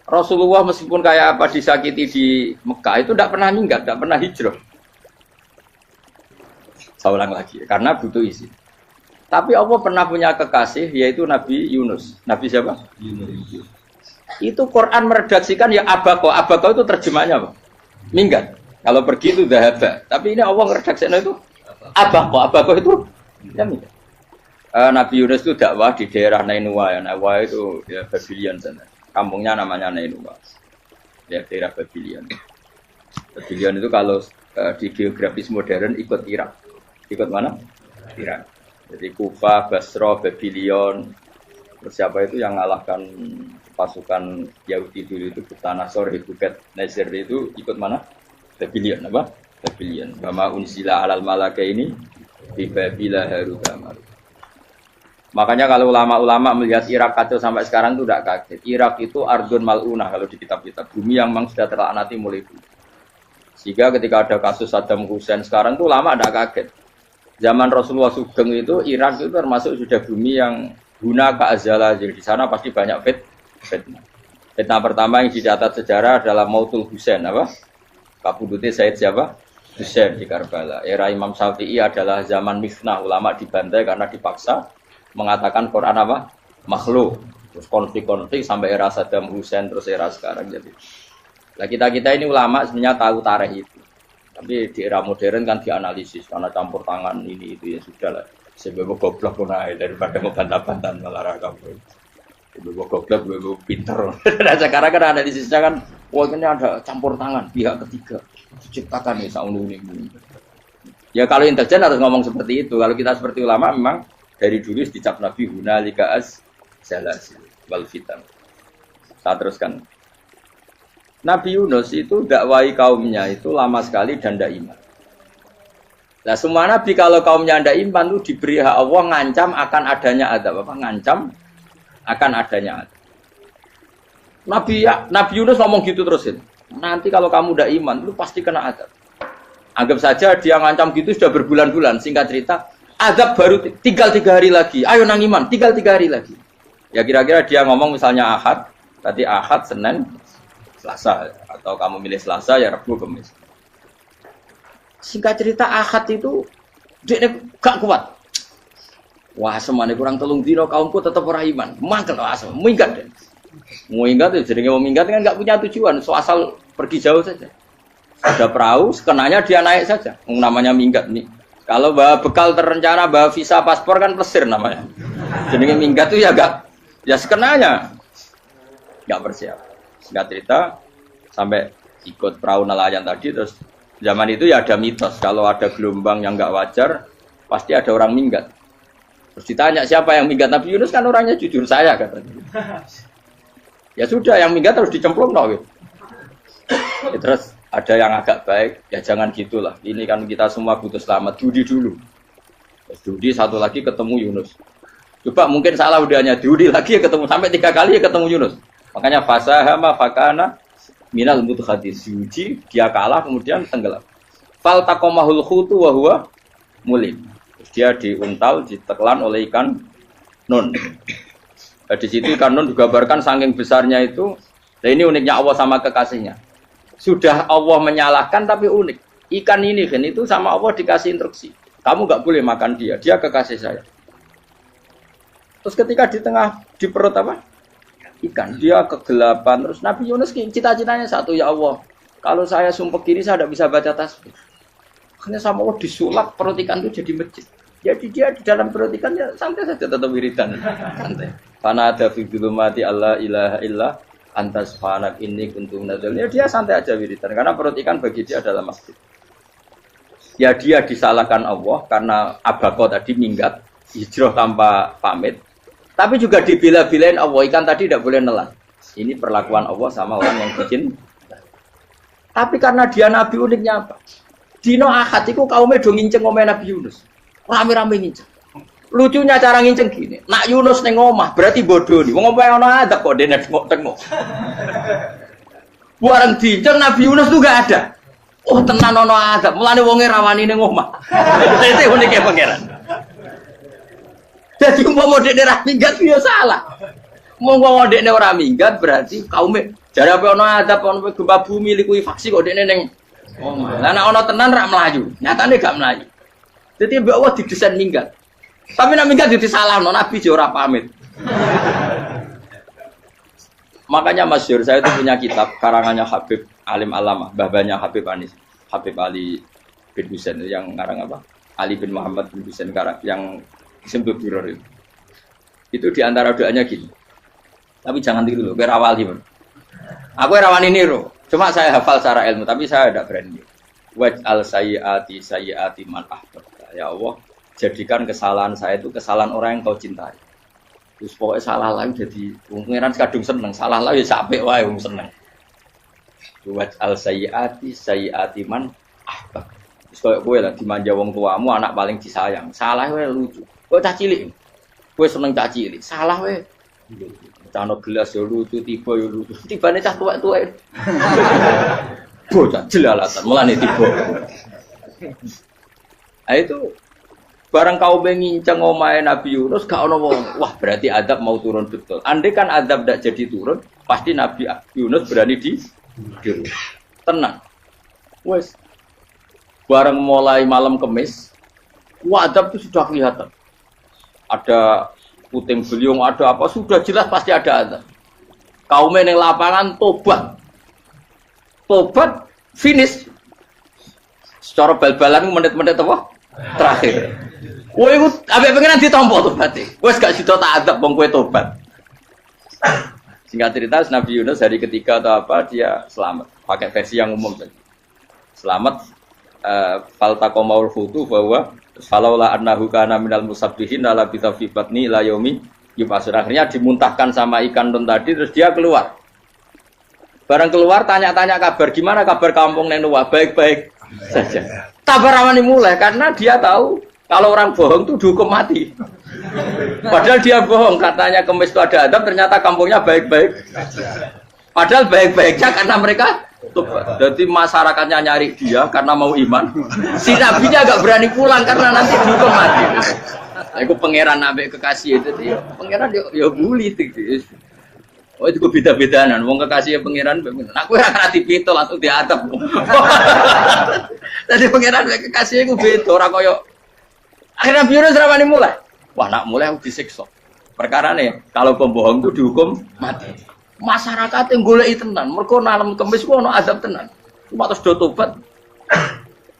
Rasulullah meskipun kayak apa disakiti di Mekah itu enggak pernah minggat, enggak pernah hijrah. Saya ulang lagi, karena butuh isi. Tapi Allah pernah punya kekasih yaitu Nabi Yunus. Nabi siapa? Yunus. Itu Quran meredaksikan ya abako. Abako itu terjemahnya apa? Minggat. Kalau pergi itu dhahaba. Tapi ini Allah meredaksikan itu abako. Abako itu ya minggat. Nabi Yunus itu dakwah di daerah Nainua. Ya. Nainua itu ya Babylon sana. Kampungnya namanya Nainua. Ya daerah Babylon. Babylon itu kalau di geografis modern ikut Irak. Ikut mana? Irak. Jadi Kufa, Basra, Babylon. Terus siapa itu yang mengalahkan pasukan Yahudi dulu itu Butanasor, Hebuket, Nazir itu ikut mana? Babylon apa? Babylon. Bama unsila alal malaka ini di Babila Harugamar. Makanya kalau ulama-ulama melihat Irak kacau sampai sekarang itu tidak kaget. Irak itu ardun mal'unah kalau di kitab-kitab. Bumi yang memang sudah terlaknati mulai dulu. Sehingga ketika ada kasus Saddam Hussein sekarang itu ulama tidak kaget. Zaman Rasulullah Sugeng itu Irak itu termasuk sudah bumi yang guna keazalah. Jadi di sana pasti banyak fitnah. Fitnah pertama yang dicatat sejarah adalah Mautul Husain apa? Kabudutnya Said siapa? Husain di Karbala. Era Imam Syafi'i adalah zaman mifnah, ulama dibantai karena dipaksa mengatakan Quran apa? Makhluk. Terus konflik-konflik sampai era Saddam Hussein terus era sekarang jadi. Nah kita ini ulama sebenarnya tahu tarikh itu. Tapi di era modern kan dianalisis karena campur tangan ini itu ya sudah lah. Sebab goblok pun aja daripada ngebantah-bantah malah kabur. Sebab goblok, sebab pinter. Nah sekarang kan analisisnya kan, wah ini ada campur tangan pihak ketiga diciptakan nih saunu ini. Ya kalau intelijen harus ngomong seperti itu. Kalau kita seperti ulama memang dari dulu dicap Nabi hunalika az-zalasil wal fitan. Saya teruskan. Nabi Yunus itu dakwai kaumnya itu lama sekali dan tidak iman. Nah semua nabi kalau kaumnya tidak iman itu diberi hak Allah ngancam akan adanya azab. Apa? Ngancam akan adanya azab. Nabi Yunus ngomong gitu terusin. Nanti kalau kamu tidak iman itu pasti kena azab. Anggap saja dia ngancam gitu sudah berbulan-bulan. Singkat cerita, azab baru tinggal 3 hari lagi. Ayo nang iman, tinggal 3 hari lagi. Ya kira-kira dia ngomong misalnya Ahad, tadi Ahad, Senin, Selasa, atau kamu milih Selasa ya Rabu, Kamis. Singkat cerita Ahad itu dia gak kuat. Wah semuanya kurang 3 dino kaumku tetap ora iman. Mangkel asal, minggat deh. Mau ingat tuh, jadi mau minggat kan nggak punya tujuan, so asal pergi jauh saja. Ada perahu, sekenanya dia naik saja. Namanya minggat nih. Kalau bawa bekal terencana, bawa visa, paspor kan plesir namanya. Jadi minggat tuh ya gak, ya sekenanya, nggak bersiap. Singkat cerita sampai ikut perahu nelayan tadi, terus zaman itu ya ada mitos kalau ada gelombang yang nggak wajar pasti ada orang minggat. Terus ditanya siapa yang minggat, Nabi Yunus kan orangnya jujur, saya katanya. Ya sudah, yang minggat harus dicemplung no, gitu. Ya, terus ada yang agak baik, ya jangan gitulah. Ini kan kita semua butuh selamat, judi dulu. Terus judi satu lagi ketemu Yunus. Coba mungkin salah udahnya, judi lagi ya ketemu, sampai 3 kali ya ketemu Yunus. Makanya fasahama fakana minal mudhadis, judi dia kalah kemudian tenggelam. Fal taqamahul khutu wa huwa mulim. Terus dia diuntal, ditelan oleh ikan nun. Nah, di situ ikan nun digambarkan saking besarnya itu. Nah ini uniknya Allah sama kekasihnya. Sudah Allah menyalahkan tapi unik. Ikan ini kan itu sama Allah dikasih instruksi. Kamu nggak boleh makan dia, dia kekasih saya. Terus ketika di tengah di perut apa? Ikan, dia kegelapan. Terus Nabi Yunus cita-citanya satu, ya Allah. Kalau saya sumpah gini saya tidak bisa baca tasbih. Akhirnya sama Allah disulap perut ikan itu jadi masjid. Jadi dia di dalam perut ikan ya santai saja tetap wiridan. Santai. Karena ada fi dzulumati alla ilaha illa anta subhanak inni kuntu minadz dzalimin. Dia santai aja wiridan karena perut ikan bagi dia adalah masjid. Ya dia disalahkan Allah karena abako tadi minggat, hijrah tanpa pamit. Tapi juga dibela-belain Allah, ikan tadi tidak boleh nelan. Ini perlakuan Allah sama orang yang bikin. Tapi karena dia Nabi, uniknya apa? Dino Ahad itu kaumnya do nginceng omah Nabi Yunus. Rame-rame nginceng. Lucunya cara nginceng gini. Nak Yunus neng omah berarti bodoh nih. Wong omah ono adab kok dene tengok-tengok. Bareng dinceng Nabi Yunus tuh gak ada. Oh tenan ono adab. Mulane wonge rawani ning omah. Itu uniknya pangeran. Jadi umpama dekne ra minggat ya salah. Umpama dekne ora minggat berarti kaume jare apa ono adab ono gempa bumi likuwi faksi kok dekne ning omah. Lah nek ono tenan ra mlayu. Nyatane gak mlayu. Jadi mbak Allah didesain minggat. Tapi nek minggat disalahno Nabi yo ora pamit. Makanya masyhur saya itu punya kitab karangannya Habib Alim Alamah, babanya Habib Anis, Habib Ali bin Husain yang ngarang apa? Ali bin Muhammad bin Husain karang yang Simpul Biror itu diantara doanya gini. Tapi jangan tiru loh, berawal gimana? Aku rawan ini loh. Cuma saya hafal secara ilmu, tapi saya tidak berani. Waj'al sayyiati man ahbabta. Ya Allah, jadikan kesalahan saya itu kesalahan orang yang kau cintai. Terus pokoknya salah lagi jadi pengiran kadung seneng, salah lagi sampai wae wong seneng. Waj'al sayyiati man ahbabta. Terus kowe lah dimanja wong tuamu, anak paling disayang. Salah wae lucu. Kowe cah cilik. Kowe seneng cah cilik. Salah wae. Cano gelas yo lucu, tiba yo lucu. Tibane cah tuwek-tuwek. Bocah jelalatan, mulane tiba. Ah itu barang kau nginceng omahe Nabi Yunus gak ono wong. Wah, berarti adab mau turun betul. Andai kan adab ndak jadi turun, pasti Nabi Yunus berani di tenang. Wes. Barang mulai malam Kamis, adab itu sudah kelihatan. Ada puting beliung, ada apa, sudah jelas pasti ada adab. Kaum yang lapangan tobat, finish. Secara bal-balan menit-menit apa? Terakhir. Woi, abek pengen ditompo tobaté. Wes gak sida tak adab wong kowe tobat. Singkat cerita Nabi Yunus hari ketiga atau apa dia selamat. Pakai versi yang umum tadi. Selamat faltaqamaul hutu bahwa falaula annahu kana minal musabbihin la bi batni la yaumi yub'atsun. Akhirnya dimuntahkan sama ikan nun tadi terus dia keluar. Barang keluar tanya-tanya kabar gimana kabar kampung Nenuwa, baik-baik saja. Kabar awani mulai karena dia tahu kalau orang bohong itu dihukum mati. Padahal dia bohong katanya Kemis itu ada adab ternyata kampungnya baik-baik. Padahal baik-baiknya karena mereka jadi masyarakatnya nyari dia karena mau iman. Si nabinya agak berani pulang karena nanti dihukum mati. Aku pangeran nabi kekasih itu dia. Pangeran dia bully gitu. Oh itu beda-bedaan. Wong kekasih pangeran. Aku ora ngerti pitol atau diadab. Jadi pangeran kekasih aku beda ora koyo. Akhirnya Yunus rawani mulai. Wah nak mulai aku disiksa. Perkara nih kalau pembohong itu dihukum mati. Masyarakat yang goleki tenan, mergo nalem Kemis ku ono adab tenan. Cuma terus do tobat.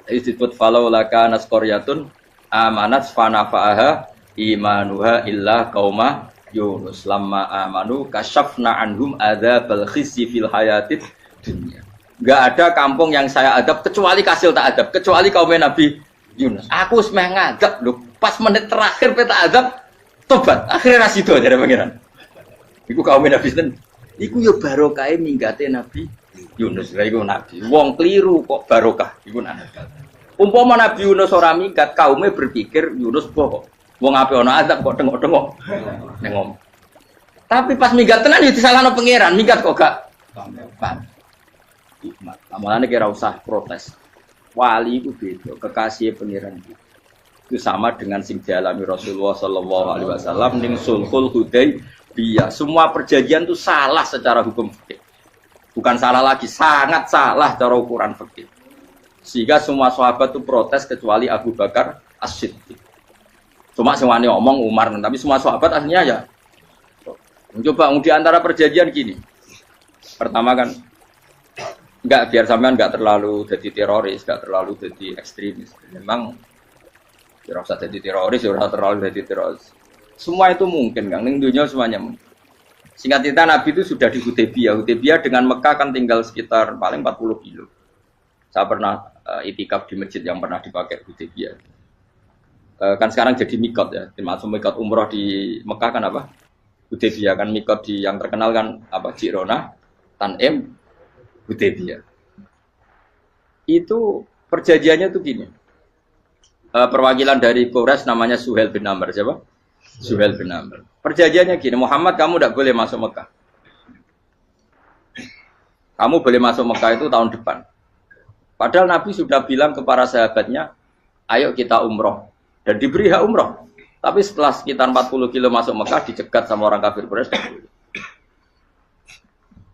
Disebut falau laka nasqaryatun amanat fanafa'aha imanuha illa qauma Yunus lamma amanu kasyafna anhum adzabal khizyi fil hayatid dunya. Enggak ada kampung yang saya adab kecuali kasil tak adab, kecuali kaum Nabi Yunus. Aku semeh ngadab lho, pas menit terakhir peta adab tobat. Akhirnya rasido dari pangeran. Iku kaum Nabi sinten? Iku yo barokah minggate Nabi Yunus. Lah iku nabi. Wong kliru kok barokah iku nabi. Umpama Nabi Yunus ora minggat, kaume berpikir Yunus bohong. Wong ape ana azab kok tengok-tengok. Nengom. Tapi pas minggat tenan yo disalahno pangeran, minggat kok gak paham. Hikmat. Amalane kira usah protes. Wali itu beda, kekasih pangeran itu sama dengan sing dialami Rasulullah sallallahu alaihi wasallam ning Sulhul Hudaybiyah. Semua perjanjian itu salah secara hukum fikih. Bukan salah lagi, sangat salah cara ukuran fikih. Sehingga semua sahabat itu protes kecuali Abu Bakar As-Siddiq. Cuma sing wani ngomong Umar, tapi semua sahabat aslinya ya. Coba di antara perjanjian gini. Pertama kan enggak, biar sampean enggak terlalu jadi teroris, enggak terlalu jadi ekstremis. Memang tidak usah jadi teroris, tidak terlalu jadi teroris. Semua itu mungkin, Kang. Ning dunia semuanya mungkin. Singkat cerita Nabi itu sudah di Hudaybiyah. Hudaybiyah dengan Mekah kan tinggal sekitar paling 40 kilo. Saya pernah itikaf di masjid yang pernah dipakai Hudaybiyah. Kan sekarang jadi mikot ya. Termasuk mikot umroh di Mekah kan apa? Hudaybiyah kan mikot di yang terkenal kan apa? Jirona, Tanim, Hudaybiyah. Itu perjanjiannya tuh gini. Perwakilan dari Quraisy namanya Suhail bin Amr, siapa? Suhail bin Amr. Perjanjiannya gini, Muhammad kamu tidak boleh masuk Mekah. Kamu boleh masuk Mekah itu tahun depan. Padahal Nabi sudah bilang ke para sahabatnya, ayo kita umroh. Dan diberi hak umroh. Tapi setelah sekitar 40 kilo masuk Mekah, dicegat sama orang kafir Quraisy.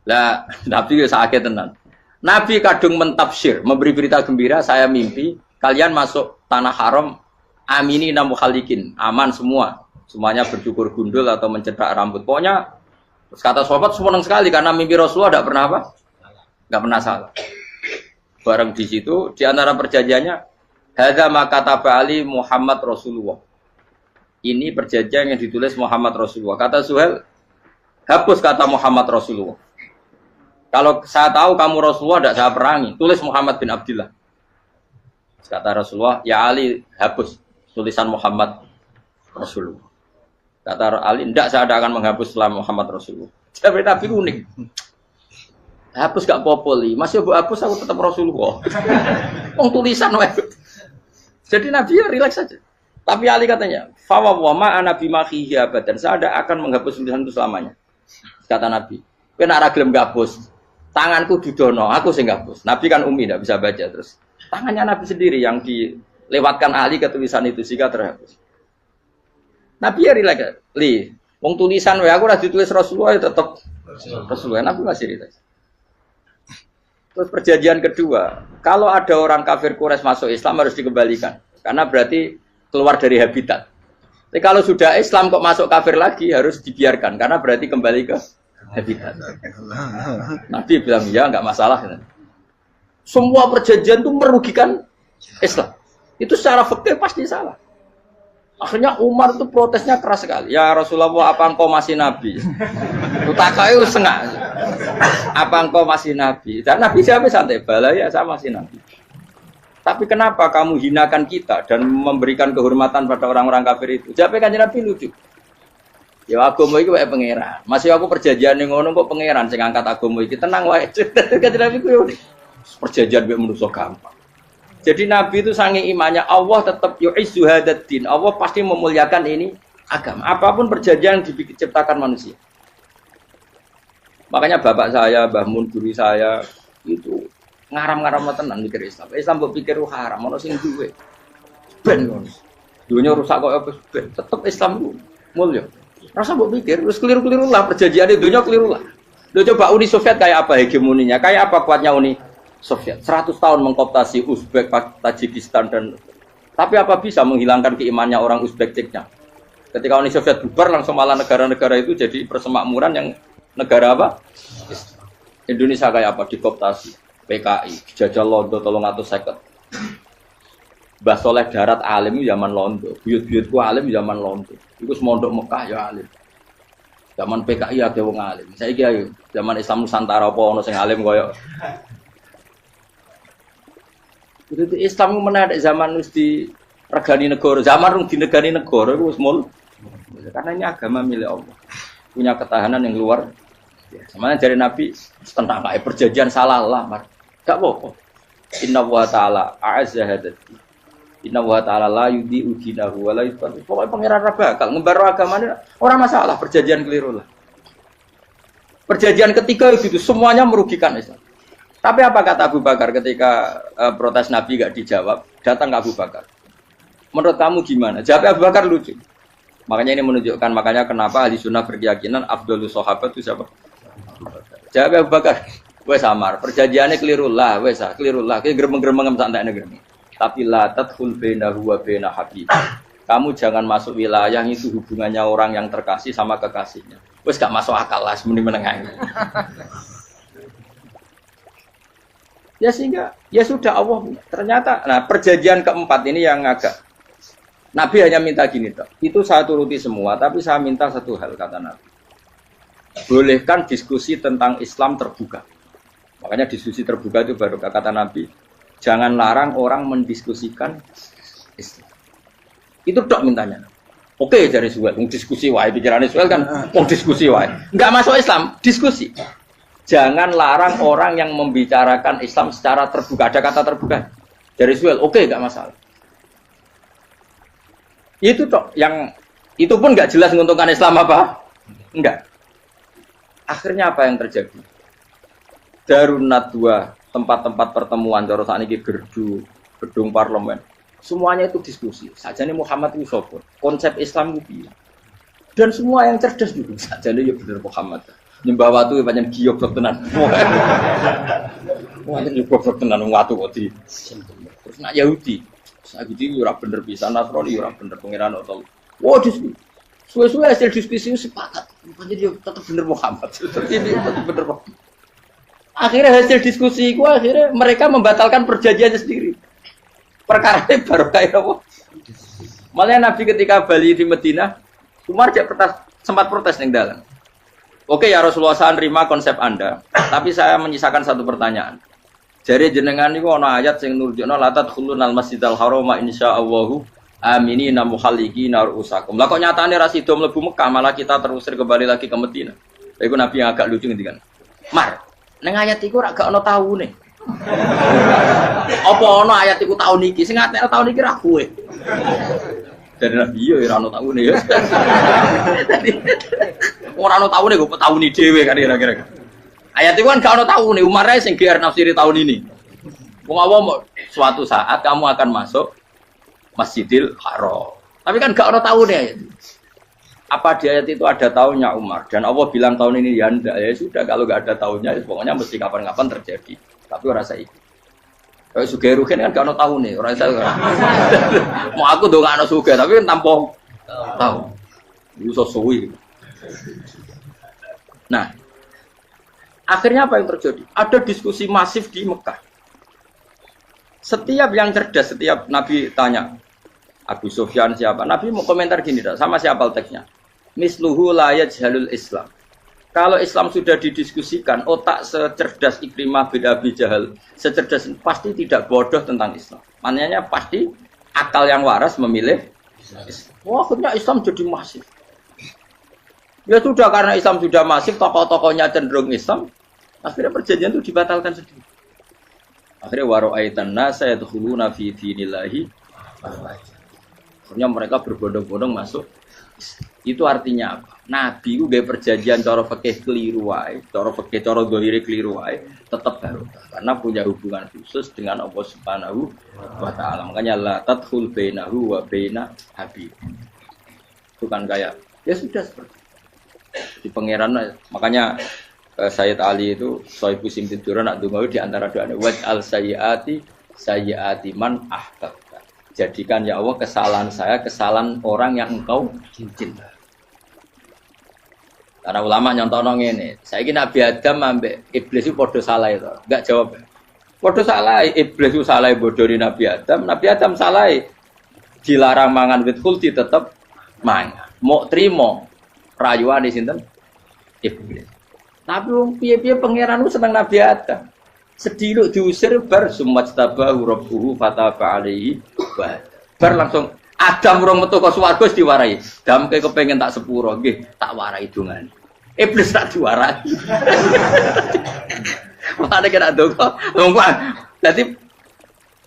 Lah, Nabi sakit tenan. Nabi kadung mentafsir, memberi berita gembira, saya mimpi kalian masuk tanah haram amini namukhalikin, aman semua. Semuanya bercukur gundul atau mencetak rambut. Pokoknya kata sahabat senang sekali karena mimpi Rasulullah tidak pernah apa? Enggak pernah salah. Bareng di situ di antara perjanjiannya hadza ma kataba ali Muhammad Rasulullah. Ini perjanjian yang ditulis Muhammad Rasulullah. Kata Suhail, hapus kata Muhammad Rasulullah. Kalau saya tahu kamu Rasulullah tidak saya perangi, tulis Muhammad bin Abdullah. Kata Rasulullah, ya Ali hapus tulisan Muhammad Rasulullah. Kata Ali, tidak saya akan menghapus setelah Muhammad Rasulullah. Tapi unik. Hapus gak popoli, masih hapus aku tetap Rasulullah. Wong tulisan wae. Jadi Nabi ya rileks saja. Tapi Ali katanya, fa wa ma ana bimakhihi abadan. Saya tidak akan menghapus tulisan itu selamanya. Kata Nabi, kowe nek ora gelem hapus, tanganku didono, aku sing hapus. Nabi kan umi tidak bisa baca terus. Tangannya Nabi sendiri yang dilewatkan Ali ke tulisan itu sehingga terhapus. Nabi ya rileks. Wong tulisan wae aku ora ditulis Rasulullah ya tetap Rasulullah. Nabi masih rileks. Terus perjanjian kedua, kalau ada orang kafir Quraisy masuk Islam harus dikembalikan karena berarti keluar dari habitat. Tapi kalau sudah Islam kok masuk kafir lagi harus dibiarkan karena berarti kembali ke habitat. Nabi bilang ya nggak masalah. Semua perjanjian itu merugikan Islam. Itu secara fikih pasti salah. Akhirnya Umar itu protesnya keras sekali. Ya Rasulullah, apa engkau masih nabi? Utakai sengak. Apa engkau masih nabi? Dan Nabi siapa santai bala ya saya masih nabi. Tapi kenapa kamu hinakan kita dan memberikan kehormatan pada orang-orang kafir itu? Siapa kan Nabi lucu. Ya agama iki wae pangeran. Masih aku perjanjian ning ngono kok pangeran sing angkat agama iki tenang wae. Kan Nabi ku yo perjanjian mek manusa gampang. Jadi Nabi itu saking imannya Allah tetap yu'izzu hadaddin. Allah pasti memuliakan ini agama. Apapun perjanjian yang diciptakan manusia. Makanya bapak saya, Mbah Mun guru saya itu ngaram-ngaram tenan mikir Islam. Islam mbok pikir haram, ono sing duwe. Ben ngono. Dunya rusak kok apa ben. Tetep Islam ku mulya. Rasa mbok pikir wis keliru-keliru lah perjanjian dunya keliru lah. Lho coba Uni Soviet kayak apa hegemoninya? Kayak apa kuatnya Uni Soviet? 100 tahun mengkooptasi Uzbek, Tajikistan dan tapi apa bisa menghilangkan keimannya orang Uzbek Ceknya? Ketika Uni Soviet bubar langsung malah negara-negara itu jadi persemakmuran yang negara apa? Indonesia kayak apa? Dikooptasi PKI, dijajah Londo 350. Mbah Soleh Darat alim zaman Londo, buyut-buyutku alim zaman Londo. Iku mondok Mekah ya alim. Zaman PKI ada wong alim. Saiki ayo zaman Islam Nusantara apa ono sing alim koyo. Itu Islam menarik zaman wis di regani negara, zaman rung dinegani negara iku wis mul. Karena ini agama milik Allah. Punya ketahanan yang luar biasa. Mana dari Nabi tentang kayak perjanjian salah lah, enggak apa-apa. Inna wa ta'ala a'azza hadati. Inna wa ta'ala la yudhi'u dinahu wa la yudhi'u. Pokoknya pangeran bakal ngembar agamanya orang masalah, perjanjian keliru lah. Perjanjian ketiga itu semuanya merugikan Islam. Tapi apa kata Abu Bakar ketika protes Nabi gak dijawab, datang ke Abu Bakar. Menurut kamu gimana? Jawab Abu Bakar lucu. Makanya ini menunjukkan makanya kenapa ahli sunnah berkeyakinan Afdhalus Sahabat itu siapa? Jawab Abu Bakar. Wes samar, perjanjiannya keliru lah, wes keliru lah. Kayak geremeng-geremeng santai negeri. Tapi la tadkhul bainahu wa baina habib. Kamu jangan masuk wilayah itu hubungannya orang yang terkasih sama kekasihnya. Wes gak masuk akal lah semuni menengah. Ya sehingga ya sudah Allah ternyata. Nah perjanjian keempat ini yang agak Nabi hanya minta gini toh. Itu saya turuti semua, tapi saya minta satu hal kata Nabi. Bolehkan diskusi tentang Islam terbuka. Makanya diskusi terbuka itu baru kata Nabi. Jangan larang orang mendiskusikan Islam. Itu dok mintanya. Oke dari Suel, diskusi wae pikirannya Suel kan, diskusi wae. Enggak masuk Islam, diskusi. Jangan larang orang yang membicarakan Islam secara terbuka. Ada kata terbuka. Dari Suel, oke enggak masalah. Itu dok yang itu pun enggak jelas menguntungkan Islam apa? Enggak. Akhirnya apa yang terjadi? Darun Nadwa, tempat-tempat pertemuan cara sakniki gerdu, gedung parlemen. Semuanya itu diskusi. Sajane Muhammad itu sapa? Konsep Islam itu. Dan semua yang cerdas juga sajane ya bener Muhammad. Nyembah watu pancen giyoblok tenan. Wah, ini goblok tenan watu kok di. Terus nak Yahudi. Yahudi ora bener pisan, Nasrani ora bener pangeran atau. Wah, diskusi. Suwe-suwe hasil diskusi sepakat. Pancen dia tetap bener Muhammad. Ini tetap bener Muhammad. Akhirnya hasil diskusi itu akhirnya mereka membatalkan perjanjiannya sendiri. Perkara ini baru kayak apa? Malah Nabi ketika Bali di Madinah, Umar sempat protes ning dalam. Oke ya Rasulullah, saya nerima konsep Anda, tapi saya menyisakan satu pertanyaan. Jadi jenengan niku ana ayat sing nurjukna la tadkhulunal masjidal harama insyaallahu aminina muhalliqina ru'usakum. Lah kok nyatane ra sida mlebu Mekah, malah kita terusir kembali lagi ke Madinah. Iku Nabi yang agak lucu ngendikan. Mar, neng ayat iku ora gak ana taune. Apa ana ayat iku taun iki? Sing ngatene taun iki ra kowe. Dari Nabi yo ora ana taune ya. Ora ana taune kok tauni dhewe kan kira-kira. Ayat iku kan gak ana taune, Umar ae sing GR nafsiri tahun ini. Wong awam suatu saat kamu akan masuk Masjidil Haram. Tapi kan gak ana taune ayat. Apa di ayat itu ada tahunnya Umar dan Allah bilang tahun ini ya enggak, ya sudah kalau nggak ada tahunnya ya pokoknya mesti kapan-kapan terjadi. Tapi orang saya ikut. Kayak Sugih Ruhin kan gak ada tahun nih orang saya. Mau aku dong gak ada Sugih tapi kan tanpa tahu. Itu sesuai. Nah, akhirnya apa yang terjadi? Ada diskusi masif di Mekah. Setiap yang cerdas, setiap Nabi tanya Abu Sufyan siapa? Nabi mau komentar gini, sama siapa teksnya? Misluhu la yajhalul Islam. Kalau Islam sudah didiskusikan, otak secerdas Ikrimah bin Abi Jahal, secerdas pasti tidak bodoh tentang Islam. Maknanya pasti akal yang waras memilih Islam. Wah, akhirnya Islam jadi masif. Ya sudah, karena Islam sudah masif, tokoh-tokohnya cenderung Islam, akhirnya perjanjian itu dibatalkan sendiri. Akhirnya waro'aitan nasa yadkhuluna fi dinillahi afwaja. Akhirnya mereka berbondong-bondong masuk. Itu artinya apa? Nabi itu gaya perjanjian cara fikih keliru wae, cara fikih cara zahire keliru wae, tetap barokah karena punya hubungan khusus dengan Allah Subhanahu wa taala. Makanya la tadkhul bainahu wa baina habib. Itu kan kayak ya sudah seperti di pangeran. Makanya Sayyid Ali itu Sohibu Simtin Duran nak dungawi di antara doanya waj'al sayyiati man ahbab. Jadikan ya Allah kesalahan saya, kesalahan orang yang engkau cinta. Karena ulama nyontono ngene, saiki Nabi Adam ambek iblis itu padha salah itu. Enggak jawab. Padha salah, iblis itu salah bodoni Nabi Adam salah. Dilarang mangan wit khuldi tetep mangan. Mau trimo rayuane sinten? iblis. Tapi wong piye-piye pangeran ku seneng Nabi Adam. Sediluk diusir bar sumat tabahu rabbuhu fataba alaihi wa bar langsung Adam rong metu ka swarga wis diwarai. Dam kepengin tak sepuro nggih, tak warai dongane. Iblis tak diwarai. Mana kena dongo, ngomong. Dadi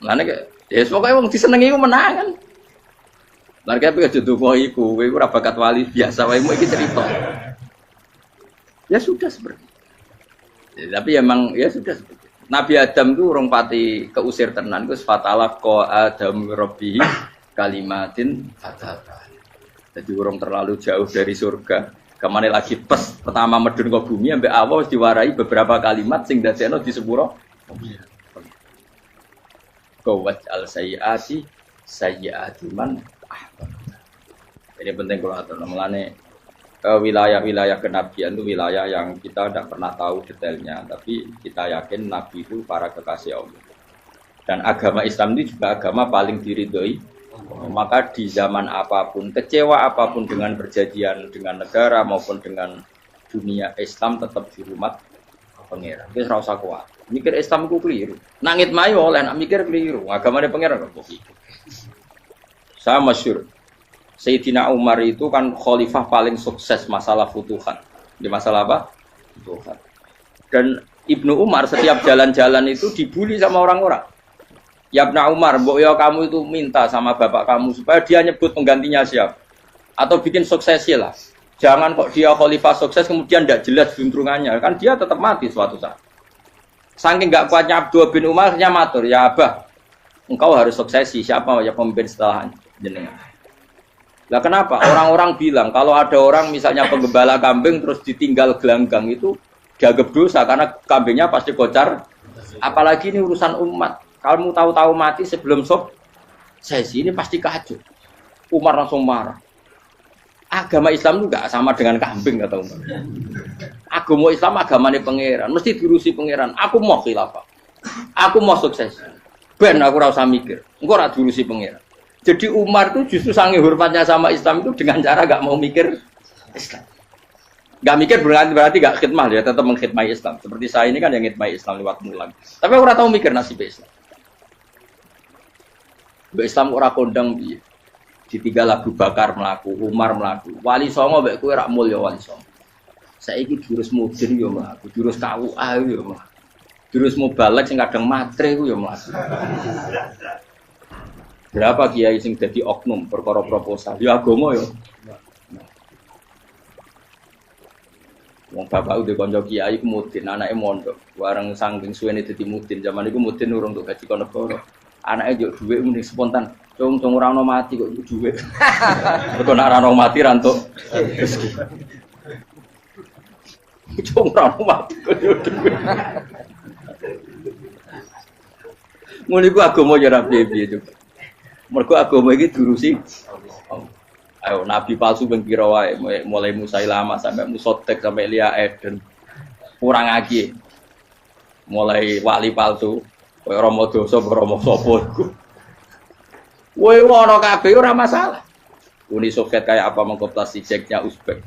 mana ke? Ya pokoke wong disenengi ku menangan. Lah kaya pengen dongo iku, kowe ora bakat wali biasa wae iki cerita. Ya sudah seperti. Ya, tapi emang ya sudah seperti. Nabi Adam itu urung pati keusir tenan ku fatalaqa Adam rabbi kalimatin fataba. Jadi urung terlalu jauh dari surga. Kemana lagi pas pertama medun ke bumi ambek Allah diwarai beberapa kalimat sing dadekno di sepuro. Qawat al sayyiati man ahbab. Ini penting kalau atur mulane wilayah-wilayah kenabian itu wilayah yang kita tidak pernah tahu detailnya, tapi kita yakin Nabi itu para kekasih Allah. Dan agama Islam ini juga agama paling diridhoi. Maka di zaman apapun, kecewa apapun dengan perjanjian dengan negara maupun dengan dunia, Islam tetap dihormat pangeran. Wis ora usah kuat. Mikir Islam ku keliru. Nangit mayo oleh nak mikir keliru. Agamane pangeran kok iki. Saya masyhur Sayyidina Umar itu kan khalifah paling sukses masalah futuhat. Di masalah apa? Futuhat. Dan Ibnu Umar setiap jalan-jalan itu dibully sama orang-orang. Ya Ibnu Umar, mbok ya kamu itu minta sama bapak kamu supaya dia nyebut penggantinya siapa. Atau bikin suksesi lah. Jangan kok dia khalifah sukses kemudian tidak jelas juntrungannya. Kan dia tetap mati suatu saat. Saking enggak kuatnya Abdullah bin Umar, dia matur, ya Abah, engkau harus suksesi. Siapa ya pemimpin setelah jenengan? Lah kenapa? Orang-orang bilang kalau ada orang misalnya penggembala kambing terus ditinggal gelanggang itu dianggap dosa karena kambingnya pasti kocar. Apalagi ini urusan umat. Kamu tahu-tahu mati sebelum sesi ini pasti kacau. Umar langsung marah. Agama Islam juga sama dengan kambing kata Umar. Agama Islam agamanya pangeran, mesti diurusi pangeran. Aku mau khilafah. Aku mau sukses. Ben aku ora usah mikir. Engko ora diurusi pangeran. Jadi Umar itu justru sangat hormatnya sama Islam itu dengan cara gak mau mikir Islam. Gak mikir berarti gak khidmah, dia tetap mengkhidmati Islam. Seperti saya ini kan yang khidmati Islam lewat mulang. Tapi aku ora tahu mikir nasib Islam. Islam ora kondang piye. Ditinggal Abu Bakar mlaku, Umar mlaku. Wali songo mbek kowe rak mulya wali songo. Saiki jurus mudin yo mlaku, jurus KUA yo mlaku. Jurus mubalek sing kadang matre ku yo mlaku. Berapa kiai sing dadi oknum perkara proposal? Ya agama yo. Wong bapak udah kanca kiai ku mudin, anake mondok. Wareng saking suwene dadi mudin, zaman iku mudin urung untuk gaji kono negara. Anake njuk dhuwit mending spontan. Cung ora ono mati kok iku dhuwit. Kok ora ono mati ra entuk rezeki. Cung ora ono mati kok dhuwit. Ngono iku agama ya ra piye-piye juga. Mergo agama iki diurusi. Ayo nabi palsu ben kira wae mulai Musailama sampai Musotek sampai Lia Eden. Kurang lagi. Mulai wali palsu koyo Rama Dosa Rama sapa iku. Woe ono kabeh ora masalah. Uni Soviet kayak apa mengkooptasi Ceknya Uzbek.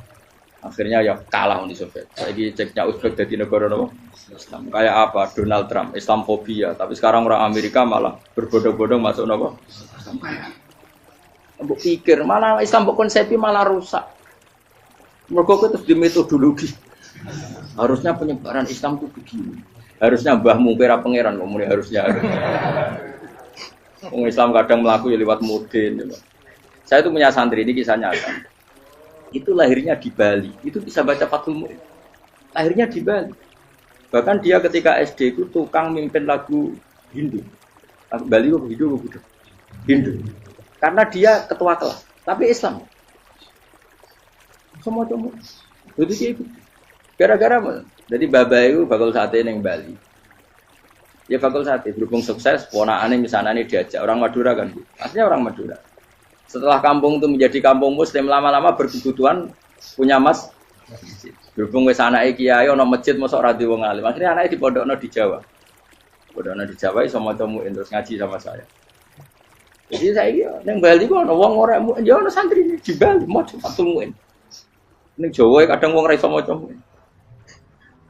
Akhirnya ya kalah Uni Soviet. Saiki Ceknya Uzbek dadi negara nopo? Islam. Kayak apa? Donald Trump, Islamofobia. Tapi sekarang orang Amerika malah berbondong-bondong masuk nopo? Mbok pikir malah Islam mbok konsepi malah rusak. Mergo terus di metodologi. Harusnya penyebaran Islam itu begini. Harusnya mbahmu kira pangeran kok mulai harusnya. Wong Islam kadang melaku ya lewat mudin. Ya. Saya itu punya santri ini kisah nyata. Itu lahirnya di Bali. Itu bisa baca Fathul Mu'in. Lahirnya di Bali. Bahkan dia ketika SD itu tukang mimpin lagu Hindu. Bali kok Hindu. Karena dia ketua kelas, tapi Islam. Semua cuma. Jadi itu. Gara-gara jadi baba itu bakal sate neng Bali. Ya bakal sate berhubung sukses, ponakane misalnya diajak orang Madura kan, aslinya orang Madura. Setelah kampung itu menjadi kampung Muslim, lama-lama berkebutuhan punya berhubung wis anake kiai ana masjid mosok ra di wong alim. Akhirnya anake dipondokno di Jawa. Pondokno di Jawa iso maca muin terus ngaji sama saya. Jadi saya neng Bali kok ana wong ora muin, ya ana santri di Bali maca Fathul Mu'in. Ning Jawa kadang wong ora iso maca muin.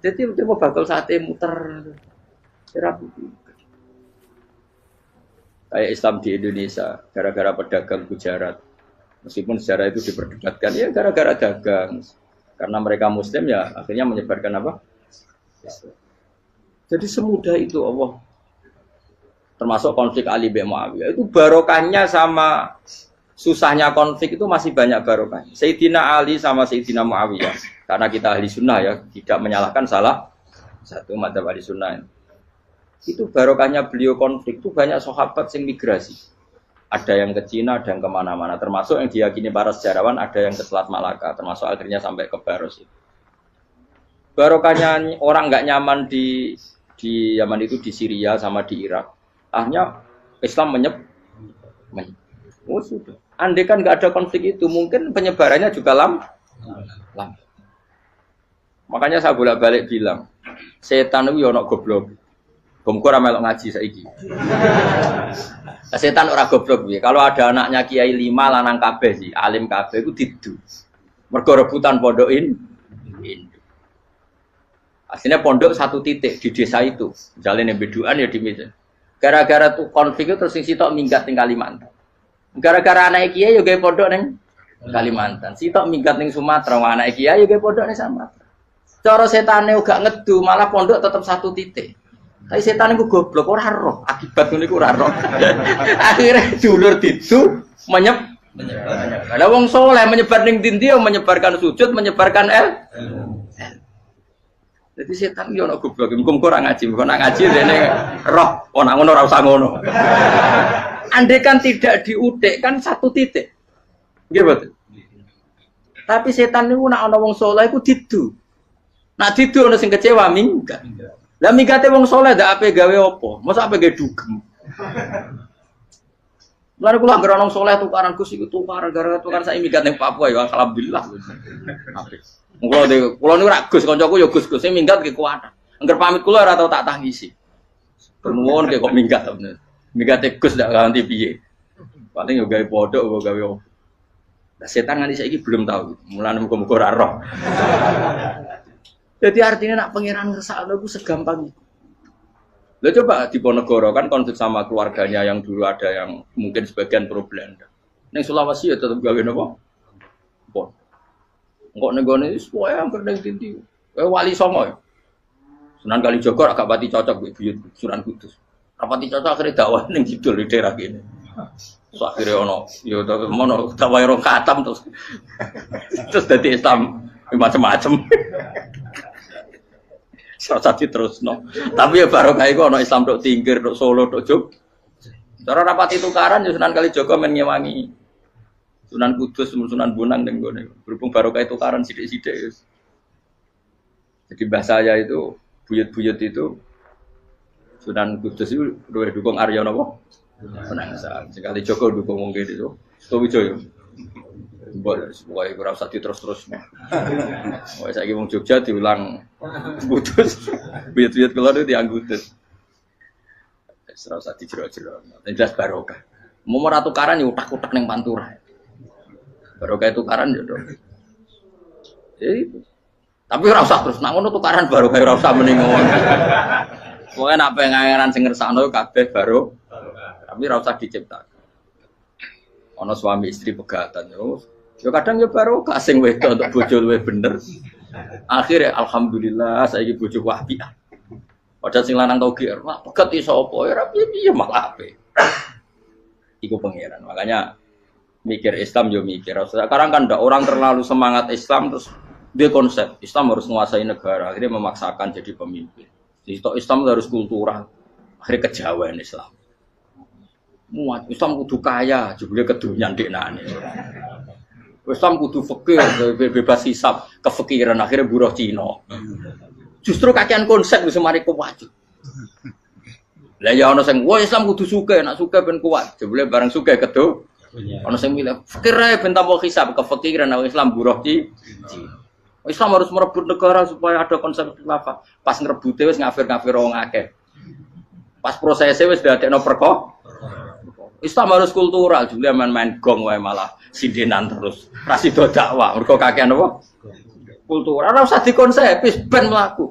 Jadi coba bakal sate muter. Kayak Islam di Indonesia, gara-gara pedagang Gujarat. Meskipun sejarah itu diperdebatkan, ya gara-gara dagang. Karena mereka Muslim ya akhirnya menyebarkan apa? Jadi semudah itu Allah. Termasuk konflik Ali bin Muawiyah. Itu barokahnya sama susahnya konflik itu masih banyak barokahnya. Sayyidina Ali sama Sayyidina Muawiyah. Karena kita ahli sunnah ya, tidak menyalahkan salah satu madzhab ahli sunnah. Itu barokahnya beliau konflik itu banyak sahabat yang migrasi. Ada yang ke Cina, ada yang kemana-mana. Termasuk yang diyakini para sejarawan ada yang ke Selat Malaka. Termasuk akhirnya sampai ke Baros itu. Barokahnya orang nggak nyaman di Yaman itu di Syria sama di Irak. Akhirnya Islam oh sudah. Andai kan nggak ada konflik itu, mungkin penyebarannya juga lama. Makanya saya bolak-balik bilang, setan itu ono goblok. Bongko ora melok ngaji saiki. Setan ora goblok piye. Kalau ada anaknya kiai 5 lanang kabeh sih, alim kabeh iku didu. Mergo rebutan pondokin. Aslinya pondok satu titik di desa itu. Misalnya yang beduan ya di meja. Gara-gara tuh konflik itu terus sing sitok minggat ning Kalimantan. Gara-gara anak kiai yo gawe pondok ning Kalimantan. Sitok minggat ning Sumatera, anak kiai yo gawe pondok ning Sumatera. Cara setane gak ngedu, malah pondok tetap satu titik. Tapi setan itu goblok, ora roh. Akibat ngono iku ora roh. Akhirnya dulur didu menyebar. Ada wong soleh menyebar ning ndi menyebarkan sujud, menyebarkan Jadi setan yo ono goblok. Muga-muga ora ngaji, muga nak ngaji rene roh. Ono ngono ora usah ngono. Andai kan tidak diutik kan satu titik. Nggih betul. Tapi setan niku nak ana wong soleh iku didu. Nak didu ana sing kecewa minggat. Lah mingate wong soleh ndak ape gawe apa? Mosok ape gawe dugem. Lalu kula anggere wong soleh tukaran Gus iku tukaran gara-gara tukaran sak minggat ning Papua ya alhamdulillah. Apik. Kula niku rak Gus kancaku ya Gus sing minggat ki kuat. Angger pamit kula ora tau tak tangisi. Nuwun kok minggat bener. Mingate Gus ndak ganti piye. Paling yo gawe pondok apa gawe apa. Lah setan nganti saiki belum tahu. Mulane muga-muga ora roh. Jadi artinya nak pangeran ngersakno iku segampang itu. Lah coba di Ponegoro kan konflik sama keluarganya yang dulu ada yang mungkin sebagian pro Belanda. Ning Sulawesi ya tetep gawe napa? Pon. Engko nenggone wis pokoke angker ning dindi. Wali Songo ya. Sunan Kalijaga agak pati cocok mbek buyut Sunan Kudus. Rapati cocok akhirnya dakwah ning kidul di daerah kene. Terus akhirnya ono ya mono dakwah ro khatam terus dadi Islam macam-macam. Satu terus no. Tapi ya barokah iku ana Islam tok Tingkir, tok Solo, tok Jog. Cara rapati tukaran ya Sunan Kalijaga men ngewangi Sunan Kudus, Sunan Bonang ning gone. Berhubung barokah tukaran sithik-sithik ya. Jadi bahasa saya itu buyut-buyut itu Sunan Kudus itu luwih dukung Arya napa? Penangsa. Sekali Joko dukung wong kene itu. Sutowijoyo. Pokoknya ora usah terus-terus. Wah saiki wong Jogja diulang Kudus. Buyut-buyut kula itu dianggo Kudus. Ora usah dijero-jero. Jelas barokah. Mau ora tukaran ya utak-utak ning Pantura. Barokah tukaran ya to. Jadi tapi ora usah terus nak ngono tukaran barokah ora usah mending ngono. Pokoke nak pengangeran sing ngersakno kabeh baro. Tapi ora usah diciptakan. Ana suami istri pegatan yo. Ya kadang ya barokah sing wedok untuk bojo luwih bener. Akhirnya alhamdulillah saiki bojo apik. Padahal sing lanang tau GR, wah pegat iso apa ora piye-piye malah apik. Iku pangeran. Makanya mikir Islam yo mikir. Sekarang kan ndak orang terlalu semangat Islam terus dia konsep Islam harus menguasai negara, akhirnya memaksakan jadi pemimpin. Jadi Islam harus kultural, akhirnya kejawen Islam. Muat Islam kudu kaya, jebule kedunyan deknane. Islam kudu fakir, bebas hisab, kefikiran akhirnya buruh Cina. Justru kakean konsep wis mari kuwat. Lah ya ana sing wah Islam kudu sugih, nek sugih ben kuat. Jebule bareng sugih kedo. Ana sing milih fakir ae ben tambah hisab, kefikiran Islam buruh Cina. Islam harus merebut negara supaya ada konsep khilafah. Pas ngrebute wis ngafir-ngafir wong akeh. Pas prosesnya wis dadekno perkara. Islam harus kultural, juga main-main gong wae malah sindenan terus. Ra sida dakwah, mergo kakean apa? Kultural ora usah dikonsepis ben mlaku.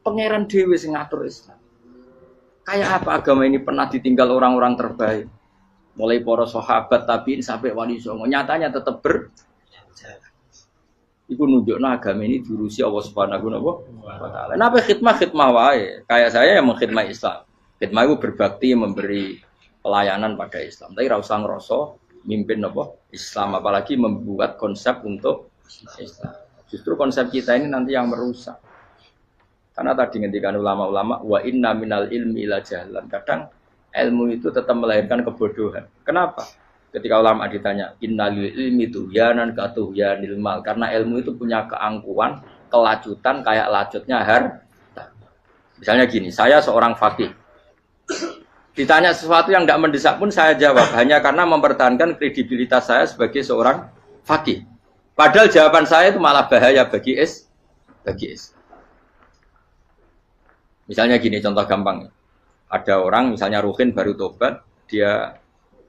Pangeran dhewe sing ngatur Islam. Kayak apa agama ini pernah ditinggal orang-orang terbaik? Mulai para sahabat tabi'in sampai wali songo, nyatanya tetap iku nunjukno agama ini diurusi Allah Subhanahu wa taala. Napa khidmah wae. Kayak saya yang mengkhidmati Islam. Khidmah itu berbakti memberi pelayanan pada Islam. Tapi ra usah ngrasa mimpin apa Islam, apalagi membuat konsep untuk Islam. Justru konsep kita ini nanti yang merusak. Karena tadi ngendikan ulama-ulama wa inna minal ilmi ila jahlan. Kadang ilmu itu tetap melahirkan kebodohan. Kenapa? Ketika ulama ditanya innalil ilmi tuhyanan katuhyanil mal, karena ilmu itu punya keangkuhan, kelacutan kayak lacutnya harta. Misalnya gini, saya seorang faqih. Ditanya sesuatu yang tidak mendesak pun saya jawab hanya karena mempertahankan kredibilitas saya sebagai seorang faqih. Padahal jawaban saya itu malah bahaya bagi Islam. Misalnya gini, contoh gampang. Ada orang misalnya Ruhin baru tobat, dia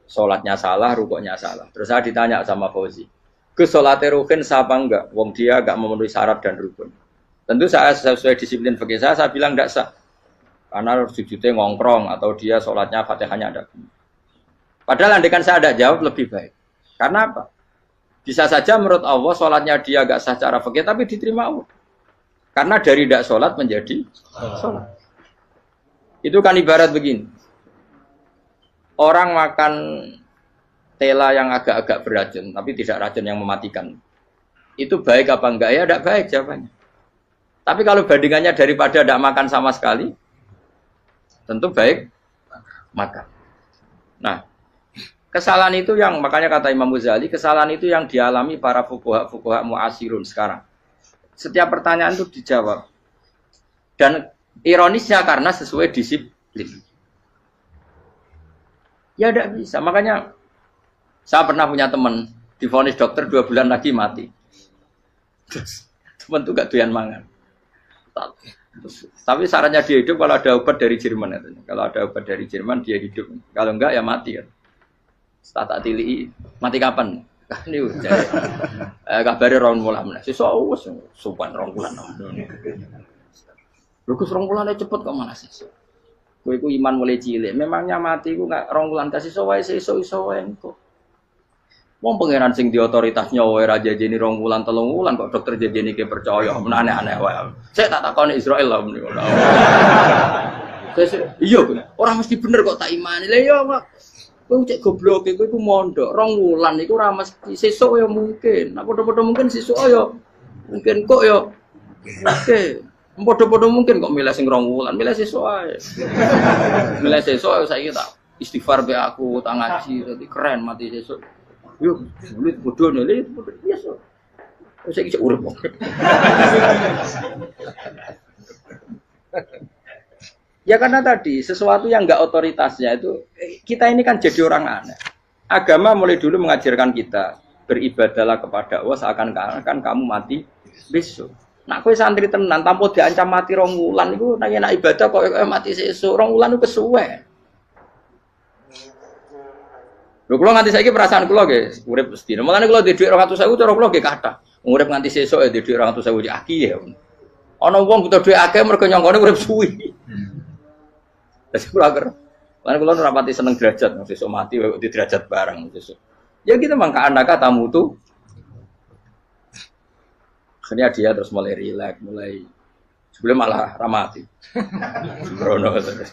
sholatnya salah, rukuknya salah. Terus saya ditanya sama Fauzi, ke sholatnya Ruhin sah apa enggak? Wong dia enggak memenuhi syarat dan rukun. Tentu saya sesuai disiplin fikih saya bilang enggak sah. Karena sujudnya ngongkrong atau dia sholatnya fatihahnya ada. Padahal andaikan saya ada jawab lebih baik. Karena apa? Bisa saja menurut Allah sholatnya dia enggak sah secara fikih tapi diterima Allah. Karena dari tidak sholat menjadi sholat. Itu kan ibarat begini. Orang makan tela yang agak-agak beracun, tapi tidak racun yang mematikan. Itu baik apa enggak? Ya tidak baik jawabannya. Tapi kalau bandingannya daripada tidak makan sama sekali, tentu baik makan. Nah, kesalahan itu yang, makanya kata Imam Ghazali, kesalahan itu yang dialami para fuqaha mu'asirun sekarang. Setiap pertanyaan itu dijawab. Dan ironisnya karena sesuai disiplin. Ya tidak bisa. Makanya saya pernah punya teman divonis dokter 2 bulan lagi mati. Teman itu gak doyan mangan. Tapi sarannya dia hidup kalau ada obat dari Jerman. Kalau ada obat dari Jerman dia hidup. Kalau enggak ya mati kan. Tak tili mati kapan? Ini udah. Kabare rong wulan. Sesuk wis sopan rong wulan. Lho Gus rong wulane cepet kok malah sesuk. Kowe iku iman mulai cilik. Memangnya mati iku enggak rong wulan kasih wae sesuk iso wae kok. Wong pangeran sing di otoritasnya wae ra jajeni rong wulan 3 wulan kok dokter jajeni ke percaya. Men aneh-aneh wae. Saya tak takoni Israel lah meniku. Iya, ora mesti bener kok tak imani. Lah iya kok. Kowe cek goblok kowe iku mondok 2 wulan iku ora mesti sesuk ya mungkin. Nek padha-padha mungkin sesuk ya mungkin kok ya. Oke. Padha-padha mungkin kok milih sing 2 wulan, milih sesuk ae. Milih sesuk saiki tak istighfar be aku, tak ngaji dadi keren mati sesuk. Yo, sulit bodoh nih, biasa. Saya kisah urip. Ya karena tadi sesuatu yang enggak otoritasnya itu kita ini kan jadi orang aneh. Agama mulai dulu mengajarkan kita beribadahlah kepada Allah seakan-akan kamu mati besok. Nak kowe santri tenan tanpa diancam mati 2 wulan iku nek ibadah kok mati sesuk 2 wulan iku kesuwe. Lho kula nganti saiki perasaan kula nggih urip sedina. Mulane kula ndek dhuwit 200.000 cara kula nggih kathah. Urip nganti sesuk ya ndek dhuwit 200.000 akeh ya. Ana wong butuh dhuwit akeh mergo nyongkone urip suwi. Terus kula ker. Lan kula ora pati seneng derajat, sesuk mati kok di derajat bareng sesuk. Ya gitu mangka anaka tamu tuh. Akhirnya dia terus mulai rileks, mulai sebelum malah ramati. Sembrono terus.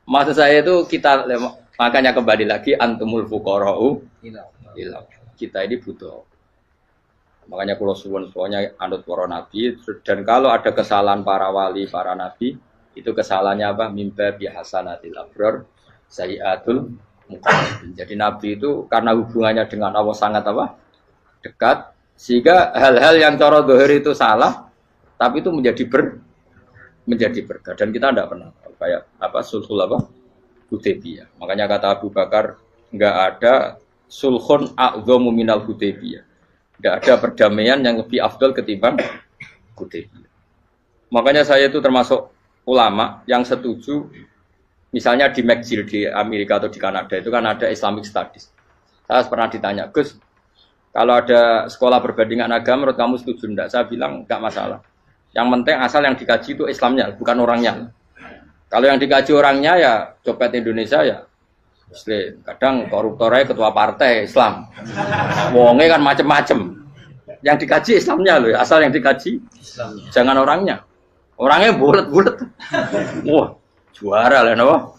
Maksud saya itu kita makanya kembali lagi antumul fuqara'u ila. Kita ini butuh. Makanya kalau suwun semuanya anut para nabi dan kalau ada kesalahan para wali, para nabi, itu kesalahannya apa? Mimba bihasanatil abrar sayyiatul muqarrabin. Jadi nabi itu karena hubungannya dengan Allah sangat apa? Dekat, sehingga hal-hal yang cara zahir itu salah, tapi itu menjadi berkah dan kita tidak pernah kayak apa sulhul apa Hudaybiyah. Makanya kata Abu Bakar enggak ada sulhun a'dhamu minal Hudaybiyah. Enggak ada perdamaian yang lebih afdal ketimbang Hudaybiyah. Makanya saya itu termasuk ulama yang setuju misalnya di McGill di Amerika atau di Kanada itu kan ada Islamic Studies. Saya pernah ditanya, Gus, kalau ada sekolah perbandingan agama menurut kamu setuju enggak? Saya bilang enggak masalah. Yang penting asal yang dikaji itu Islamnya, bukan orangnya. Kalau yang dikaji orangnya ya copet Indonesia ya Muslim. Kadang koruptornya ketua partai Islam. Wonge kan macem-macem. Yang dikaji Islamnya loh, asal yang dikaji Islamnya. Jangan orangnya. Orangnya bulet-bulet. Wah, juara lah no.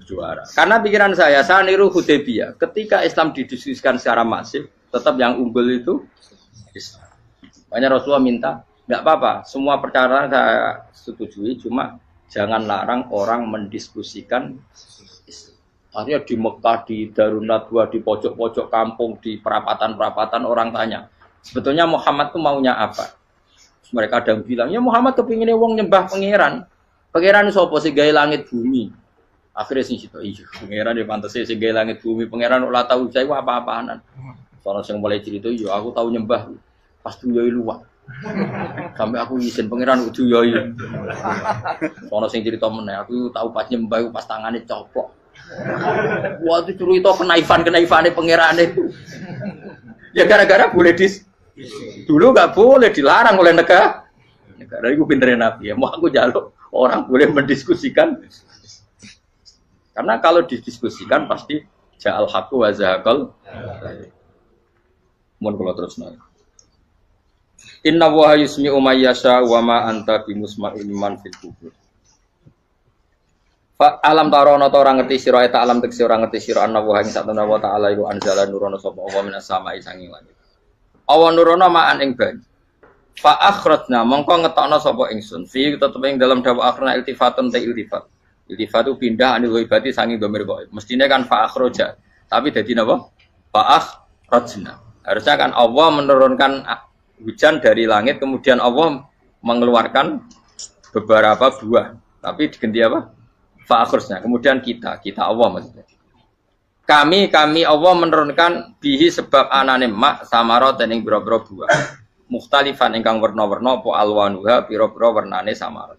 Juara. Karena pikiran saya niru Hudaybiyah. Ketika Islam didiskusikan secara masif, tetap yang unggul itu Islam. Makanya Rasulullah minta, nggak apa-apa, semua perkara saya setujui, cuma jangan larang orang mendiskusikan Islam. Artinya di Mekah, di Darun Nadwa, di pojok-pojok kampung, di perapatan-perapatan orang tanya, sebetulnya Muhammad itu maunya apa? Terus mereka ada yang bilang, ya Muhammad kepinginnya wong nyembah pangeran. Pangeran sapa sing gawe langit bumi. Akhirnya sing situ, iya, pangeran ya pantasnya sing gawe langit bumi, pangeran ora tahu saya apa-apaanan. Soalnya sing mulai cerita, iya aku tahu nyembah pas duyoi luwak. Sampai aku izin pangeran kudu yoi. Soalnya sing cerita meneh, aku tahu pas nyembah pas tangane copok. Wah itu cerita kenaifan-kenaifane pangerane itu. Ya gara-gara boleh dulu nggak boleh dilarang oleh negara. Negara itu pinterin Nabi ya. Mau aku jaluk orang boleh mendiskusikan. Karena kalau didiskusikan pasti ja'al haqqu wa zahaqal. Mun kula terusna. Inna wa yusmi'u may yasha wa ma anta bimusma'in man fil kubur. Fa alam tarono ta ora ngerti sira eta alam tekse ora ngerti sira ana wa ing satuna wa ta'ala iku anzala nurono sapa Allah minas sama'i sanging langit. Awan nurono ma'an ing banyu. Fa akhrajna mongko ngetokno sapa ingsun fi tetep ing dalam dawa akhirna iltifatun ta iltifat. Iltifat itu pindah anil ghaibati sanging dhamir ghaib. Mestine kan fa akhraja, tapi dadi napa? Fa akhrajna. Harusnya kan Allah menurunkan hujan dari langit, kemudian Allah mengeluarkan beberapa buah. Tapi diganti apa? Fa'akhirnya. Kemudian kita Allah maksudnya. Kami Allah menurunkan bihi sebab anane mak samarot dan ing boro-boro buah. Mukhtalifan ingkang werna-werna apa alwanuha pira-pira wernane samarot.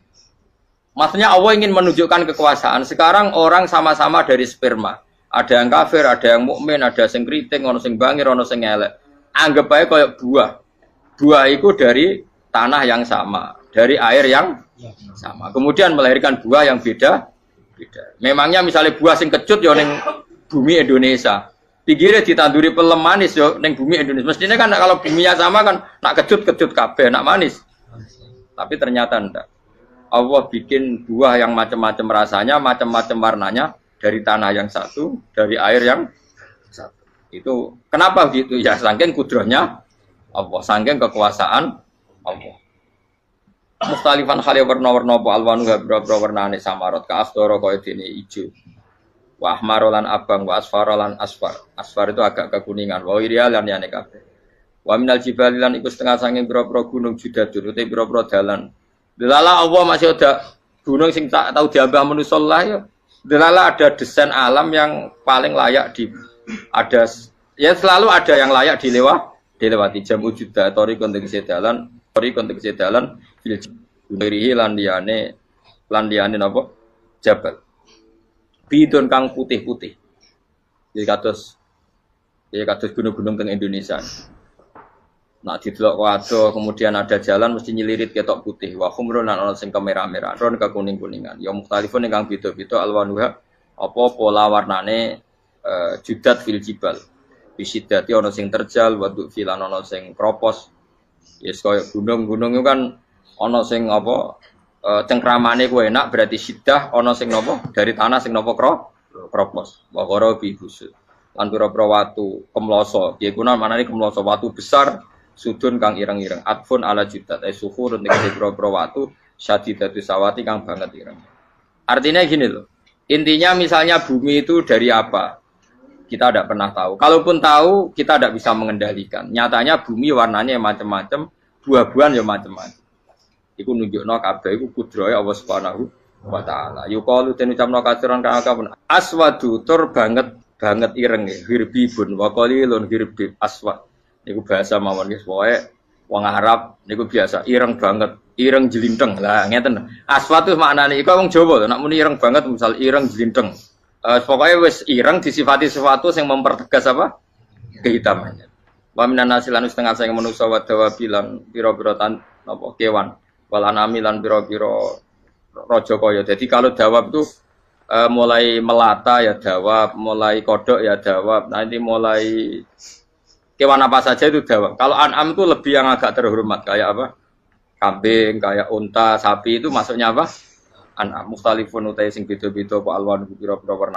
Maksudnya Allah ingin menunjukkan kekuasaan. Sekarang orang sama-sama dari sperma. Ada yang kafir, ada yang mukmin, ada sing kriting, ono sing bangir, ono sing elek. Anggap aja kayak buah. Buah itu dari tanah yang sama, dari air yang sama. Kemudian melahirkan buah yang beda. Memangnya misalnya buah sing kecut ya ning bumi Indonesia. Pinggirnya ditanduri pelem manis ya ning bumi Indonesia. Mestinya kan kalau buminya sama kan nak kecut kabeh, nak manis. Tapi ternyata enggak. Allah bikin buah yang macam-macam rasanya, macam-macam warnanya dari tanah yang satu, dari air yang satu. Itu kenapa gitu? Ya saking kudrahnya Allah, saking kekuasaan Allah. Mustalifan khali warna-warna apa alwanu gabra warnane samarot ka asdoro kaya dene ijo. Wa ahmarolan abang wa asfarolan asfar. Asfar itu agak kekuningan. Wa iriya lan yane kabeh. Wa minal jibali lan iku setengah saking pira-pira gunung judadun utawa pira-pira dalan. Delala Allah masih ada gunung sing tak tahu diambah manusa lah ya. Delala ada desain alam yang paling layak ada ya selalu ada yang layak dilewati jam wujuda tori kontek sedalan fil gunirihi lan liyane napa jabal bidon kang putih-putih jadi kados gunung-gunung teng Indonesia. Nak didelok waduh kemudian ada jalan mesti nyelirit ketok putih wa khumrun lan ana sing kemerah-merah ron kekuning-kuningan ya mukhtalifun ingkang beda-beda alwanuha apa pola warnane judat fil jibal bisidati ana sing terjal waduk filan ana sing kropos yes kaya gunung-gunung itu kan ana sing apa cengkramane ku enak berarti sidah ana sing napa dari tanah sing napa kropos wa qara bi busud lan pira-pira watu kemloso piye kuna manane kemloso watu besar sudun kang ireng-ireng atfun ala judat suhur ning pira-pira watu syadidatu sawati kang banget ireng. Artinya gini loh. Intinya misalnya bumi itu dari apa? Kita tidak pernah tahu. Kalaupun tahu, kita tidak bisa mengendalikan. Nyatanya bumi warnanya macam-macam, buah-buahan ya macam-macam. Iku nunjukno kabeh iku kudrahe Allah Subhanahu wa taala. Yuqalu den ucapno kaciran kang akeh aswadu tur banget ireng hirbibun wa qalilun hirbib aswad. Niku bahasa mawon guys, pokoke wong Arab niku biasa ireng banget, ireng jlinteng. Lah ngeten. Aswad itu maknane iku wong Jawa, nek muni ireng banget misal ireng jlinteng. Pokoknya wis ireng disifati sesuatu yang mempertegas apa? Kehitamannya. Wa minan nasi lan setengah saya manusa wa dawabilan pira-pira apa kewan. Wal anami lan pira-pira raja kaya. Jadi kalau dawab itu mulai melata ya dawab, mulai kodok ya dawab. Nanti mulai kewan apa saja itu dawab. Kalau an'am itu lebih yang agak terhormat kayak apa? Kambing, kayak unta, sapi itu masuknya apa? An'am mukhtalifun utai sing beda-beda apa alwan pira-pira warna